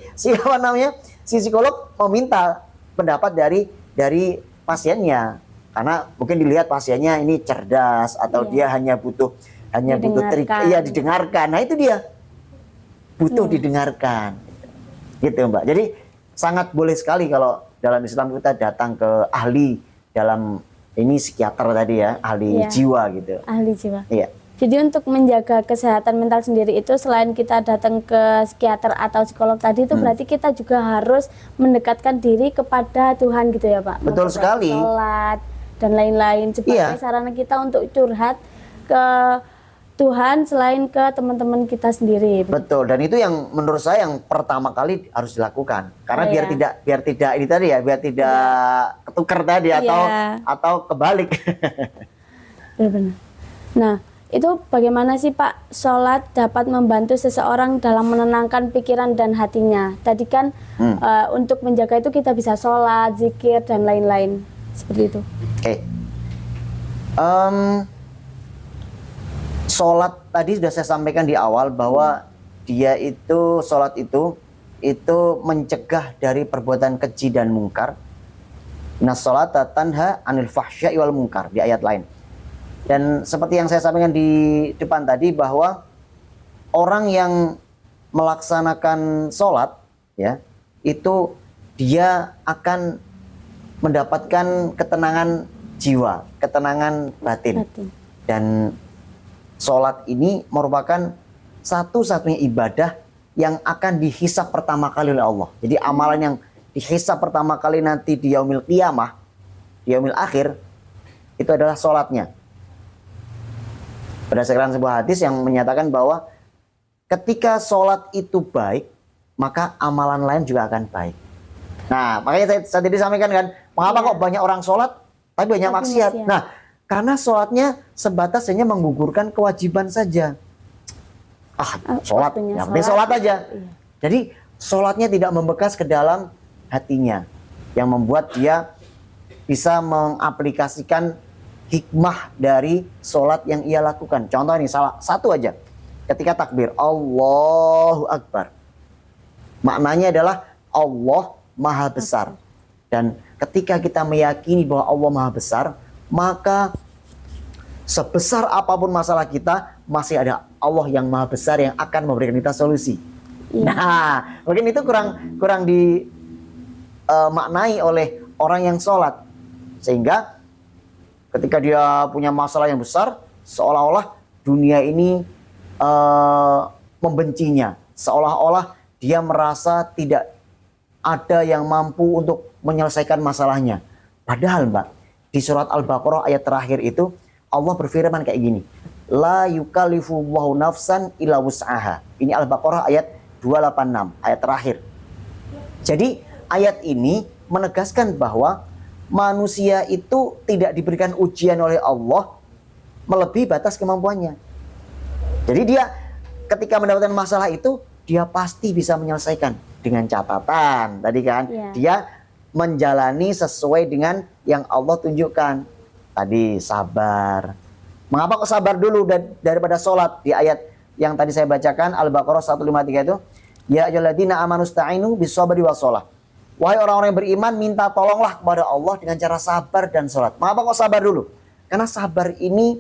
psikolog meminta pendapat dari pasiennya. Karena mungkin dilihat pasiennya ini cerdas atau dia hanya butuh didengarkan. Nah, itu dia. Butuh didengarkan. Gitu, Mbak. Jadi sangat boleh sekali kalau dalam Islam kita datang ke ahli dalam ini psikiater tadi ya, ahli jiwa gitu. Ahli jiwa. Iya. Jadi untuk menjaga kesehatan mental sendiri itu selain kita datang ke psikiater atau psikolog tadi itu berarti kita juga harus mendekatkan diri kepada Tuhan gitu ya Pak. Betul sekali. Sholat dan lain-lain sebagai sarana kita untuk curhat ke Tuhan selain ke teman-teman kita sendiri. Betul, dan itu yang menurut saya yang pertama kali harus dilakukan. Karena biar tidak ini tadi ya, biar tidak ketukar tadi atau kebalik. Benar-benar. Nah, itu bagaimana sih Pak sholat dapat membantu seseorang dalam menenangkan pikiran dan hatinya? Tadi kan untuk menjaga itu kita bisa sholat, zikir, dan lain-lain. Seperti itu. Oke. Sholat tadi sudah saya sampaikan di awal bahwa dia itu, sholat itu mencegah dari perbuatan keji dan mungkar. Nah, sholata tanha anil fahsya'i wal mungkar di ayat lain. Dan seperti yang saya sampaikan di depan tadi bahwa orang yang melaksanakan sholat ya, itu dia akan mendapatkan ketenangan jiwa, ketenangan batin. Dan sholat ini merupakan satu-satunya ibadah yang akan dihisab pertama kali oleh Allah. Jadi amalan yang dihisab pertama kali nanti di yaumil qiyamah, di yaumil akhir, itu adalah sholatnya. Berdasarkan sebuah hadis yang menyatakan bahwa ketika sholat itu baik, maka amalan lain juga akan baik. Nah, makanya saya tadi sampaikan kan, mengapa kok banyak orang sholat tapi banyak maksiat? Nah, karena sholatnya sebatas hanya menggugurkan kewajiban saja. Sholat, yang penting sholat aja. Jadi sholatnya tidak membekas ke dalam hatinya, yang membuat dia bisa mengaplikasikan hikmah dari sholat yang ia lakukan. Contoh ini salah satu aja, ketika takbir Allahu Akbar, maknanya adalah Allah Maha Besar. Dan ketika kita meyakini bahwa Allah Maha Besar, maka sebesar apapun masalah kita, masih ada Allah yang Maha Besar yang akan memberikan kita solusi. Nah, mungkin itu kurang dimaknai oleh orang yang sholat, sehingga ketika dia punya masalah yang besar, seolah-olah dunia ini membencinya, seolah-olah dia merasa tidak ada yang mampu untuk menyelesaikan masalahnya. Padahal Mbak, di surat Al-Baqarah ayat terakhir itu Allah berfirman kayak gini, La yukallifullahu nafsan illa wus'aha. Ini Al-Baqarah ayat 286, ayat terakhir. Jadi ayat ini menegaskan bahwa manusia itu tidak diberikan ujian oleh Allah melebihi batas kemampuannya. Jadi dia ketika mendapatkan masalah itu, dia pasti bisa menyelesaikan dengan catatan tadi kan. Dia menjalani sesuai dengan yang Allah tunjukkan. Tadi sabar. Mengapa kok sabar dulu daripada sholat? Di ayat yang tadi saya bacakan, Al-Baqarah 153 itu, ya ayyuhalladzina amanu sta'inu bis-sabri was-shalah. Wahai orang-orang yang beriman, minta tolonglah kepada Allah dengan cara sabar dan sholat. Mengapa kok sabar dulu? Karena sabar ini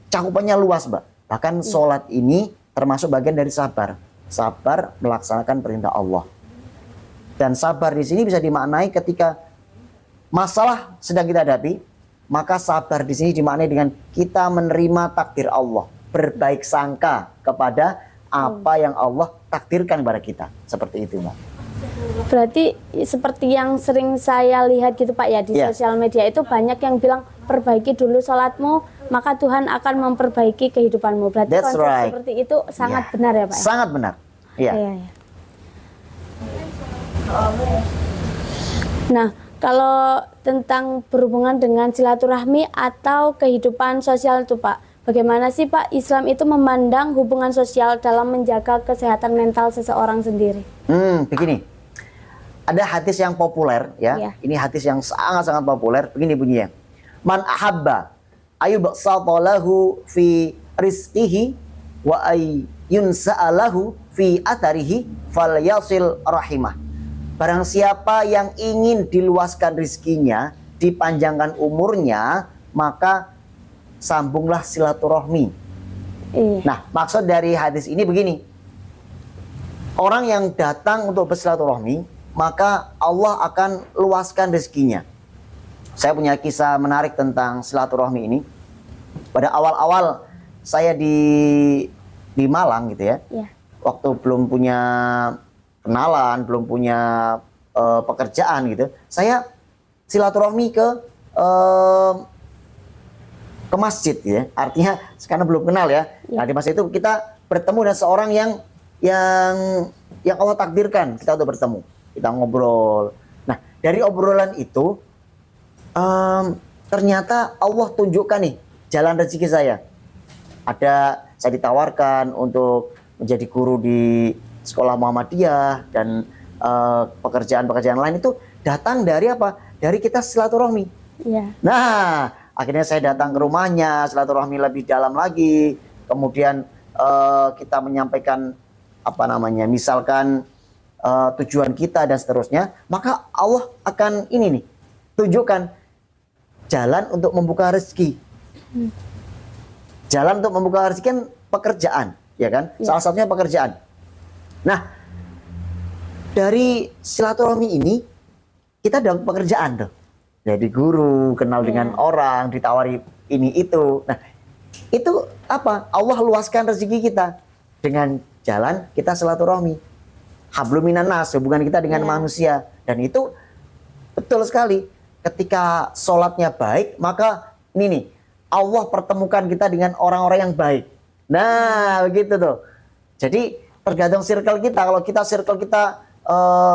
cakupannya luas, Mbak. Bahkan sholat ini termasuk bagian dari sabar. Sabar melaksanakan perintah Allah. Dan sabar di sini bisa dimaknai ketika masalah sedang kita hadapi, maka sabar di sini dimaknai dengan kita menerima takdir Allah, berbaik sangka kepada apa yang Allah takdirkan kepada kita. Seperti itu, Mbak. Berarti seperti yang sering saya lihat gitu Pak ya di sosial media itu banyak yang bilang perbaiki dulu sholatmu maka Tuhan akan memperbaiki kehidupanmu. Berarti konsep seperti itu sangat benar ya Pak? Sangat benar. Iya. Nah, kalau tentang berhubungan dengan silaturahmi atau kehidupan sosial itu Pak, bagaimana sih Pak Islam itu memandang hubungan sosial dalam menjaga kesehatan mental seseorang sendiri? Begini, ada hadis yang populer ya. Ini hadis yang sangat-sangat populer. Begini bunyinya. Man ahabba ayyubsatalahu fi rizqihi wa ayyunsa'alahu fi atharihi falyasil rahimah. Barang siapa yang ingin diluaskan rizkinya, dipanjangkan umurnya, maka sambunglah silaturahmi. Nah, maksud dari hadis ini begini. Orang yang datang untuk bersilaturahmi, maka Allah akan luaskan rezekinya. Saya punya kisah menarik tentang silaturahmi ini. Pada awal-awal saya di Malang gitu ya. Waktu belum punya kenalan, belum punya pekerjaan gitu. Saya silaturahmi ke masjid ya. Artinya karena belum kenal ya. Nah, di masa itu kita bertemu dengan seorang yang Allah takdirkan kita untuk bertemu. Kita ngobrol. Nah, dari obrolan itu ternyata Allah tunjukkan nih jalan rezeki saya. Saya ditawarkan untuk menjadi guru di sekolah Muhammadiyah dan pekerjaan-pekerjaan lain itu datang dari apa? Dari kita silaturahmi. Nah, akhirnya saya datang ke rumahnya, silaturahmi lebih dalam lagi. Kemudian kita menyampaikan misalkan tujuan kita dan seterusnya, maka Allah akan tunjukkan jalan untuk membuka rezeki. Jalan untuk membuka rezeki kan pekerjaan, ya kan? Salah satunya pekerjaan. Nah, dari silaturahmi ini kita dapat pekerjaan tuh. Jadi guru, kenal dengan orang, ditawari ini itu. Nah, itu apa? Allah luaskan rezeki kita dengan jalan kita silaturahmi. Hablum minan nas, hubungan kita dengan manusia. Dan itu betul sekali. Ketika sholatnya baik, maka ini nih, Allah pertemukan kita dengan orang-orang yang baik. Nah, begitu tuh. Jadi tergantung circle kita. Kalau circle kita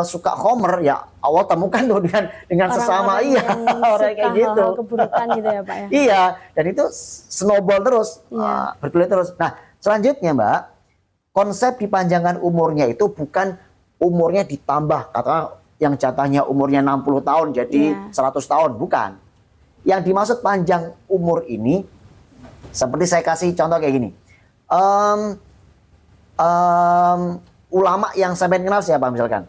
suka homer, ya Allah temukan tuh dengan sesama orang kayak gitu. Keburukan gitu ya Pak ya. Iya, dan itu snowball terus, bergulir terus. Nah, selanjutnya Mbak, konsep dipanjangkan umurnya itu bukan umurnya ditambah, katakanlah yang jatahnya umurnya 60 tahun jadi 100 tahun, bukan. Yang dimaksud panjang umur ini, seperti saya kasih contoh kayak gini. Ulama yang sampai kenal siapa misalkan?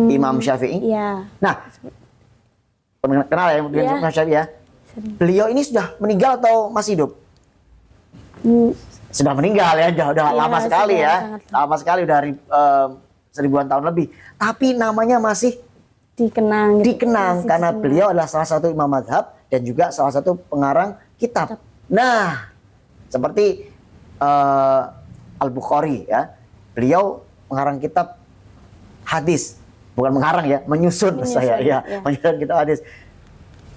Imam Syafi'i. Nah, kenal ya Imam Syafi'i ya? Beliau ini sudah meninggal atau masih hidup? Sudah meninggal ya, udah lama sekali ya. Lama sekali, udah seribuan tahun lebih. Tapi namanya masih dikenang karena beliau adalah salah satu imam mazhab dan juga salah satu pengarang kitab. Nah, seperti Al-Bukhari ya. Beliau mengarang kitab hadis, bukan mengarang ya, menyusun menyusun kitab hadis.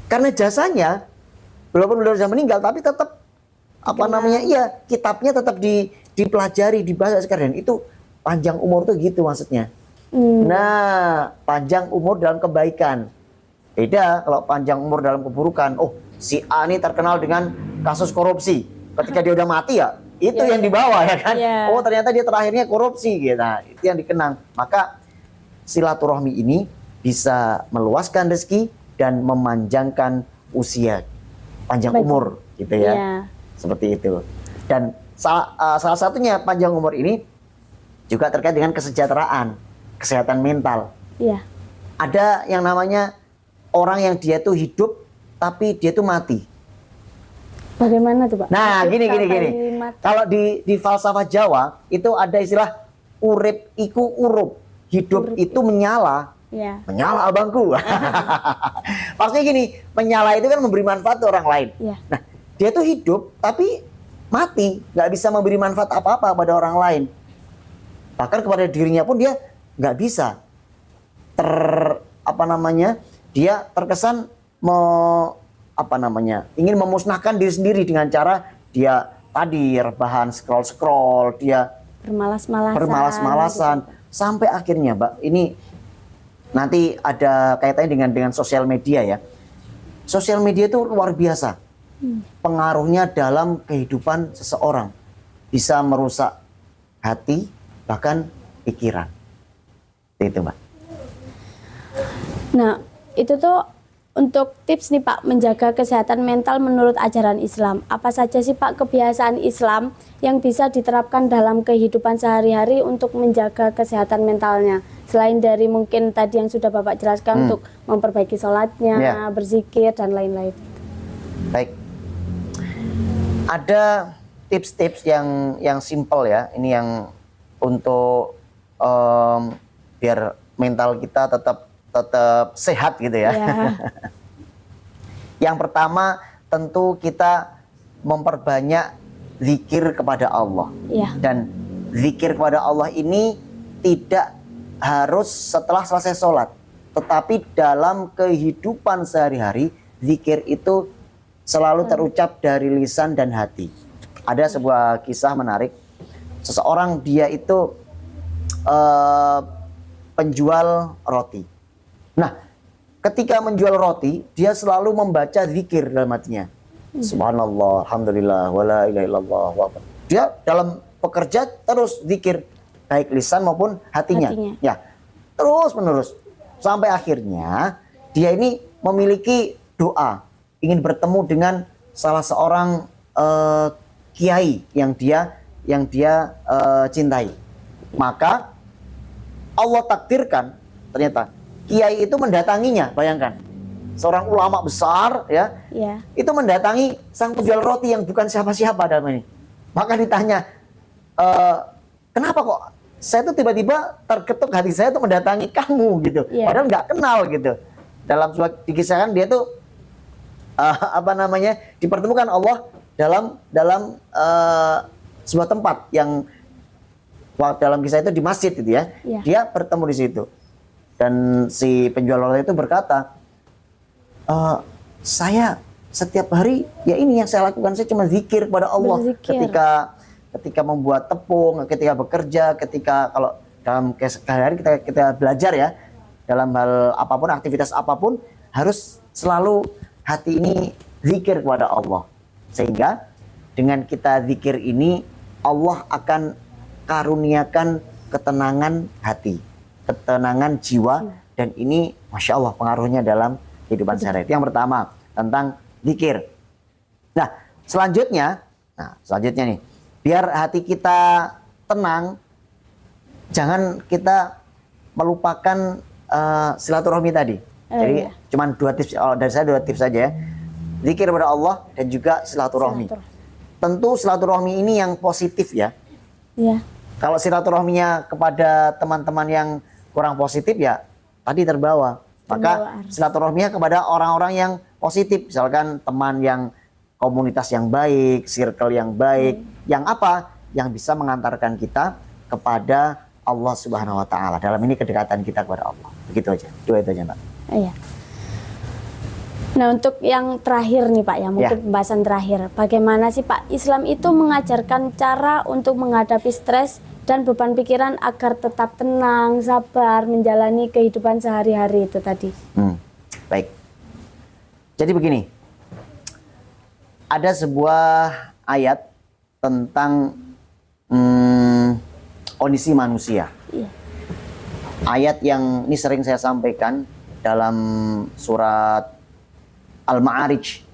Karena jasanya walaupun beliau sudah meninggal tapi tetap kitabnya tetap dipelajari, dibahas sekarang. Itu panjang umur tuh gitu maksudnya. Nah, panjang umur dalam kebaikan. Beda kalau panjang umur dalam keburukan. Oh, si A ini terkenal dengan kasus korupsi. Ketika dia udah mati ya, itu yang dibawa ya kan. Oh, ternyata dia terakhirnya korupsi gitu. Nah, itu yang dikenang. Maka silaturahmi ini bisa meluaskan rezeki dan memanjangkan usia, panjang umur gitu ya. Seperti itu. Dan salah satunya panjang umur ini juga terkait dengan kesejahteraan, kesehatan mental. Ada yang namanya orang yang dia tuh hidup tapi dia tuh mati. Bagaimana tuh Pak? Nah, gini. Kalau di falsafah Jawa itu ada istilah urip iku urup. Hidup itu menyala. Menyala abangku. Maksudnya gini, menyala itu kan memberi manfaat ke orang lain. Nah, dia tuh hidup tapi mati, nggak bisa memberi manfaat apa-apa pada orang lain. Bahkan kepada dirinya pun dia nggak bisa. Dia terkesan ingin memusnahkan diri sendiri dengan cara dia tadi rebahan, scroll, dia bermalas-malasan sampai akhirnya, Mbak, ini nanti ada kaitannya dengan sosial media ya. Sosial media itu luar biasa. Pengaruhnya dalam kehidupan seseorang. Bisa merusak hati, bahkan pikiran. Itu, Mbak. Nah, itu tuh untuk tips nih Pak, menjaga kesehatan mental menurut ajaran Islam. Apa saja sih Pak kebiasaan Islam yang bisa diterapkan dalam kehidupan sehari-hari untuk menjaga kesehatan mentalnya? Selain dari mungkin tadi yang sudah Bapak jelaskan untuk memperbaiki sholatnya, berzikir, dan lain-lain. Baik. Ada tips-tips yang simple ya. Ini yang untuk biar mental kita tetap sehat gitu ya. Yang pertama tentu kita memperbanyak zikir kepada Allah. Dan zikir kepada Allah ini tidak harus setelah selesai sholat, tetapi dalam kehidupan sehari-hari zikir itu selalu terucap dari lisan dan hati. Ada sebuah kisah menarik. Seseorang dia itu penjual roti. Nah, ketika menjual roti, dia selalu membaca zikir dalam hatinya. Subhanallah, alhamdulillah, wala ilaha illallah, wa akbar. Dia dalam bekerja terus zikir, baik lisan maupun hatinya. Ya, terus menerus. Sampai akhirnya dia ini memiliki doa, ingin bertemu dengan salah seorang kiai yang dia cintai. Maka Allah takdirkan ternyata kiai itu mendatanginya, bayangkan. Seorang ulama besar ya. Itu mendatangi sang penjual roti yang bukan siapa-siapa dalam ini. Maka ditanya, kenapa kok saya tuh tiba-tiba terketuk hati saya tuh mendatangi kamu gitu. Padahal nggak kenal gitu. Dalam dikisahkan dia tuh dipertemukan Allah dalam sebuah tempat yang dalam kisah itu di masjid gitu ya. Dia bertemu di situ. Dan si penjual roti itu berkata, saya setiap hari ya ini yang saya lakukan, saya cuma zikir kepada Allah. Ketika membuat tepung, ketika bekerja, ketika kalau dalam keseharian kita belajar ya, dalam hal apapun, aktivitas apapun, harus selalu hati ini zikir kepada Allah. Sehingga dengan kita zikir ini, Allah akan karuniakan ketenangan hati, ketenangan jiwa, dan ini Masya Allah pengaruhnya dalam kehidupan sehari-hari. Yang pertama tentang zikir. Nah selanjutnya nih, biar hati kita tenang, jangan kita melupakan silaturahmi tadi. Jadi cuman 2 tips, dari saya 2 tips saja ya. Zikir kepada Allah dan juga silaturahmi. Tentu silaturahmi ini yang positif ya. Kalau silaturahminya kepada teman-teman yang kurang positif ya tadi terbawa. Maka silaturahminya kepada orang-orang yang positif, misalkan teman yang komunitas yang baik, circle yang baik, yang apa? Yang bisa mengantarkan kita kepada Allah Subhanahu wa taala. Dalam ini kedekatan kita kepada Allah. Begitu aja. 2 itu aja, Mbak. Nah, untuk yang terakhir nih Pak ya, mungkin pembahasan terakhir. Bagaimana sih Pak Islam itu mengajarkan cara untuk menghadapi stres dan beban pikiran agar tetap tenang, sabar, menjalani kehidupan sehari-hari itu tadi? Baik. Jadi begini, ada sebuah ayat tentang kondisi manusia. Iya. Ayat yang ini sering saya sampaikan dalam surat Al-Ma'arij,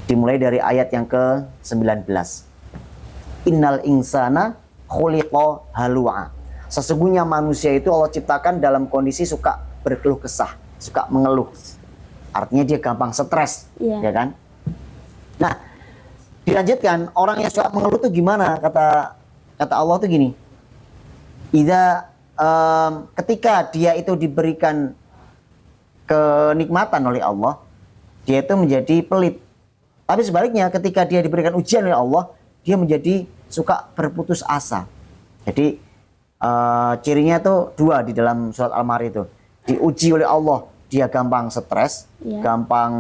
dimulai dari ayat yang ke-19. Innal insana khuliqa halu'a. Sesungguhnya manusia itu Allah ciptakan dalam kondisi suka berkeluh kesah, suka mengeluh. Artinya dia gampang stres, ya kan? Nah, dilanjutkan, orang yang suka mengeluh itu gimana? Kata Allah tuh gini. Ketika dia itu diberikan kenikmatan oleh Allah, dia itu menjadi pelit. Tapi sebaliknya ketika dia diberikan ujian oleh Allah, dia menjadi suka berputus asa. Jadi cirinya tuh dua di dalam surat Al-Ma'arij itu. Diuji oleh Allah, dia gampang stres, gampang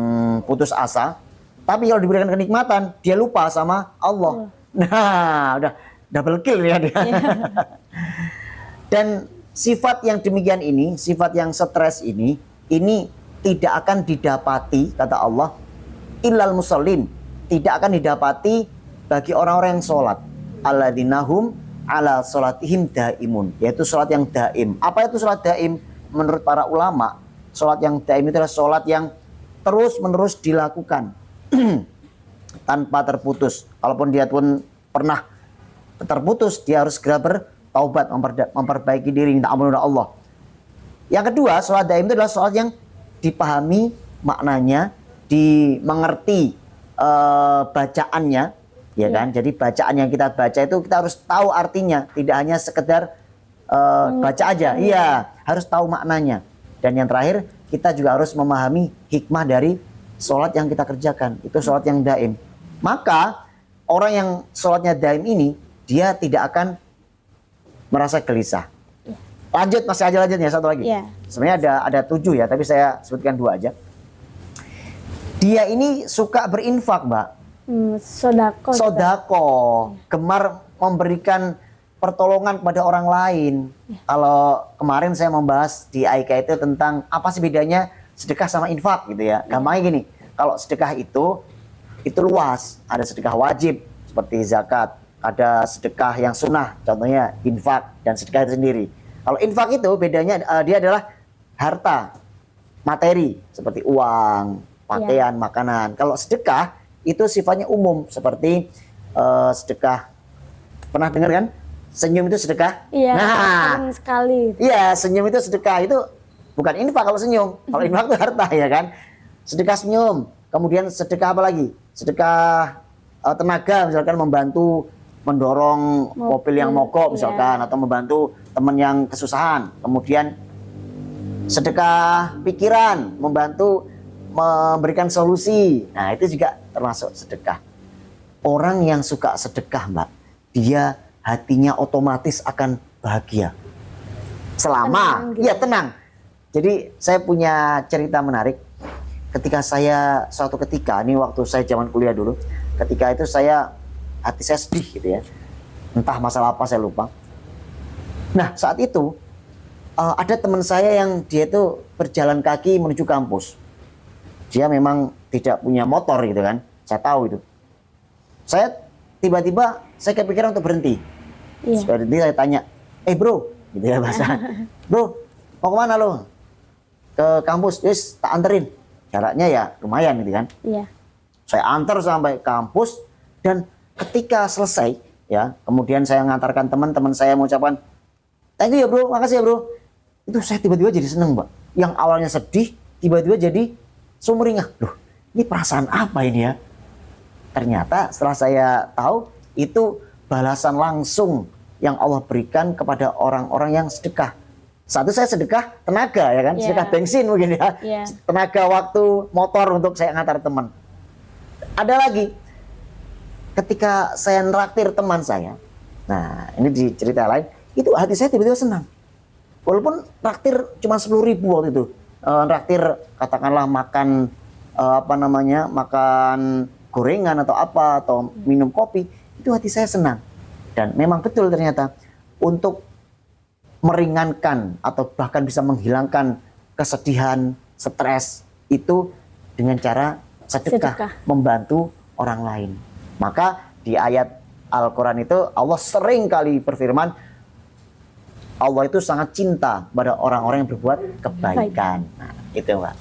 putus asa. Tapi kalau diberikan kenikmatan, dia lupa sama Allah. Nah, udah double kill ya dia. Dan sifat yang demikian ini, sifat yang stres ini tidak akan didapati, kata Allah, illal musallin, tidak akan didapati bagi orang-orang yang sholat. Alladzina hum ala sholatihim daimun, yaitu sholat yang daim. Apa itu sholat daim? Menurut para ulama, sholat yang daim itu adalah sholat yang terus-menerus dilakukan tanpa terputus. Kalaupun dia pun pernah terputus, dia harus segera bertaubat, memperbaiki diri, minta ampun kepada Allah. Yang kedua, sholat daim itu adalah sholat yang dipahami maknanya, dimengerti bacaannya, ya kan? Jadi bacaan yang kita baca itu kita harus tahu artinya, tidak hanya sekedar baca aja. Iya, harus tahu maknanya. Dan yang terakhir, kita juga harus memahami hikmah dari sholat yang kita kerjakan. Itu sholat yang daim. Maka orang yang sholatnya daim ini, dia tidak akan merasa gelisah. Lanjut, masih aja lanjutnya satu lagi. Sebenarnya ada 7 ya, tapi saya sebutkan 2 aja. Dia ini suka berinfak, Mbak. Sodako, gemar memberikan pertolongan kepada orang lain. Kalau kemarin saya membahas di AIK itu tentang apa sih bedanya sedekah sama infak gitu ya. Gampangnya gini, kalau sedekah itu luas. Ada sedekah wajib seperti zakat, ada sedekah yang sunnah, contohnya infak dan sedekah itu sendiri. Kalau infak itu bedanya dia adalah harta, materi seperti uang, pakaian, makanan. Kalau sedekah itu sifatnya umum seperti sedekah. Pernah dengar kan? Senyum itu sedekah? Iya, sering sekali. Iya, senyum itu sedekah. Itu bukan infak kalau senyum. Kalau infak itu harta ya kan? Sedekah senyum. Kemudian sedekah apa lagi? Sedekah tenaga, misalkan membantu mendorong mobil yang mogok misalkan, atau membantu teman yang kesusahan. Kemudian sedekah pikiran, membantu memberikan solusi. Nah, itu juga termasuk sedekah. Orang yang suka sedekah, Mbak, dia hatinya otomatis akan bahagia. Selama tenang. Jadi saya punya cerita menarik. Ketika saya suatu ketika, ini waktu saya zaman kuliah dulu, ketika itu hati saya sedih gitu ya. Entah masalah apa saya lupa. Nah, saat itu ada teman saya yang dia itu berjalan kaki menuju kampus. Dia memang tidak punya motor gitu kan. Saya tahu itu. Saya tiba-tiba saya kepikiran untuk berhenti. Seperti itu saya tanya, bro, gitu ya bahasa. Bro, mau kemana lo? Ke kampus, yes, tak anterin. Jaraknya ya lumayan gitu kan. Saya antar sampai kampus dan ketika selesai ya, kemudian saya mengantarkan teman-teman saya mengucapkan thank you ya bro, makasih ya bro. Itu saya tiba-tiba jadi seneng, Mbak. Yang awalnya sedih, tiba-tiba jadi sumringah. Loh, ini perasaan apa ini ya? Ternyata setelah saya tahu, itu balasan langsung yang Allah berikan kepada orang-orang yang sedekah. Satu, saya sedekah tenaga ya kan, sedekah bensin mungkin ya. Tenaga, waktu, motor untuk saya ngantar teman. Ada lagi, ketika saya neraktir teman saya, nah ini di cerita lain, itu hati saya tiba-tiba senang. Walaupun traktir cuma 10.000 waktu itu, traktir katakanlah makan makan gorengan atau apa atau minum kopi, itu hati saya senang. Dan memang betul ternyata untuk meringankan atau bahkan bisa menghilangkan kesedihan, stres itu dengan cara sedekah, membantu orang lain. Maka di ayat Al-Quran itu Allah sering kali berfirman, Allah itu sangat cinta pada orang-orang yang berbuat kebaikan. Nah, itu Mbak.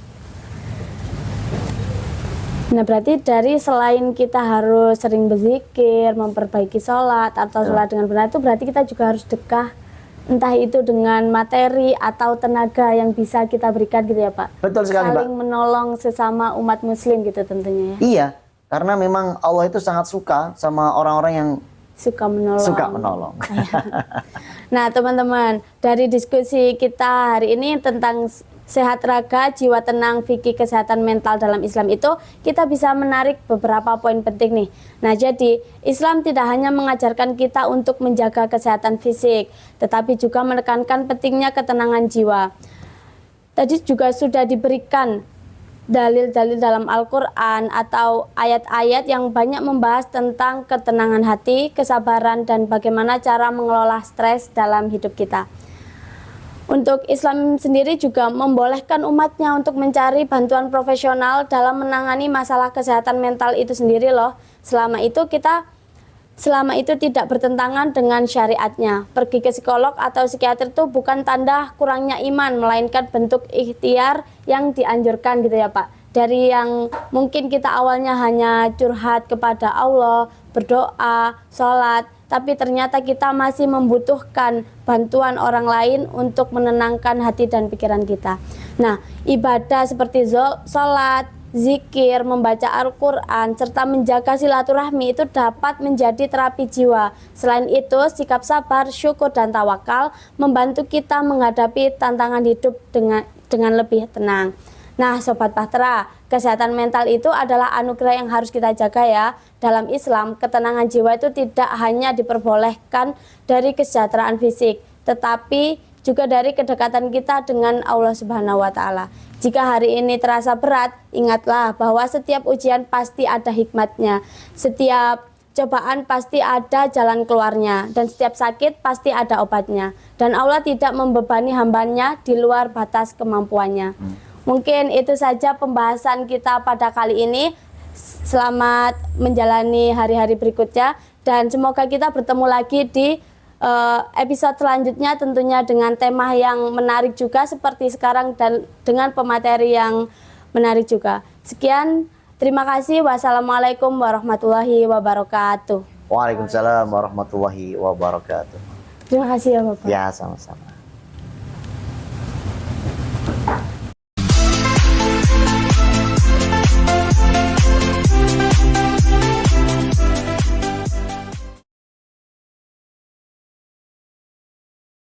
Nah berarti dari selain kita harus sering berzikir, memperbaiki sholat atau sholat dengan benar, itu berarti kita juga harus sedekah, entah itu dengan materi atau tenaga yang bisa kita berikan gitu ya Pak. Betul sekali Mbak. Saling menolong sesama umat muslim gitu tentunya ya. Iya, karena memang Allah itu sangat suka sama orang-orang yang suka menolong. Suka menolong. Nah teman-teman, dari diskusi kita hari ini tentang sehat raga, jiwa tenang, fikih kesehatan mental dalam Islam itu, kita bisa menarik beberapa poin penting nih. Nah jadi Islam tidak hanya mengajarkan kita untuk menjaga kesehatan fisik, tetapi juga menekankan pentingnya ketenangan jiwa. Tadi juga sudah diberikan dalil-dalil dalam Al-Quran atau ayat-ayat yang banyak membahas tentang ketenangan hati, kesabaran, dan bagaimana cara mengelola stres dalam hidup kita. Untuk Islam sendiri juga membolehkan umatnya untuk mencari bantuan profesional dalam menangani masalah kesehatan mental itu sendiri loh. Selama itu tidak bertentangan dengan syariatnya. Pergi ke psikolog atau psikiater itu bukan tanda kurangnya iman, melainkan bentuk ikhtiar yang dianjurkan gitu ya Pak. Dari yang mungkin kita awalnya hanya curhat kepada Allah, berdoa, sholat, tapi ternyata kita masih membutuhkan bantuan orang lain untuk menenangkan hati dan pikiran kita. Nah, ibadah seperti sholat, zikir, membaca Al-Quran, serta menjaga silaturahmi itu dapat menjadi terapi jiwa. Selain itu, sikap sabar, syukur, dan tawakal membantu kita menghadapi tantangan hidup dengan lebih tenang. Nah, Sobat Bahtera, kesehatan mental itu adalah anugerah yang harus kita jaga ya. Dalam Islam, ketenangan jiwa itu tidak hanya diperbolehkan dari kesejahteraan fisik, tetapi juga dari kedekatan kita dengan Allah Subhanahu wa Ta'ala. Jika hari ini terasa berat, ingatlah bahwa setiap ujian pasti ada hikmatnya. Setiap cobaan pasti ada jalan keluarnya, dan setiap sakit pasti ada obatnya. Dan Allah tidak membebani hambanya di luar batas kemampuannya. Mungkin itu saja pembahasan kita pada kali ini. Selamat menjalani hari-hari berikutnya, dan semoga kita bertemu lagi di episode selanjutnya, tentunya dengan tema yang menarik juga seperti sekarang dan dengan pemateri yang menarik juga. Sekian, terima kasih. Wassalamualaikum warahmatullahi wabarakatuh. Waalaikumsalam warahmatullahi wabarakatuh. Terima kasih ya Bapak. Ya, sama-sama.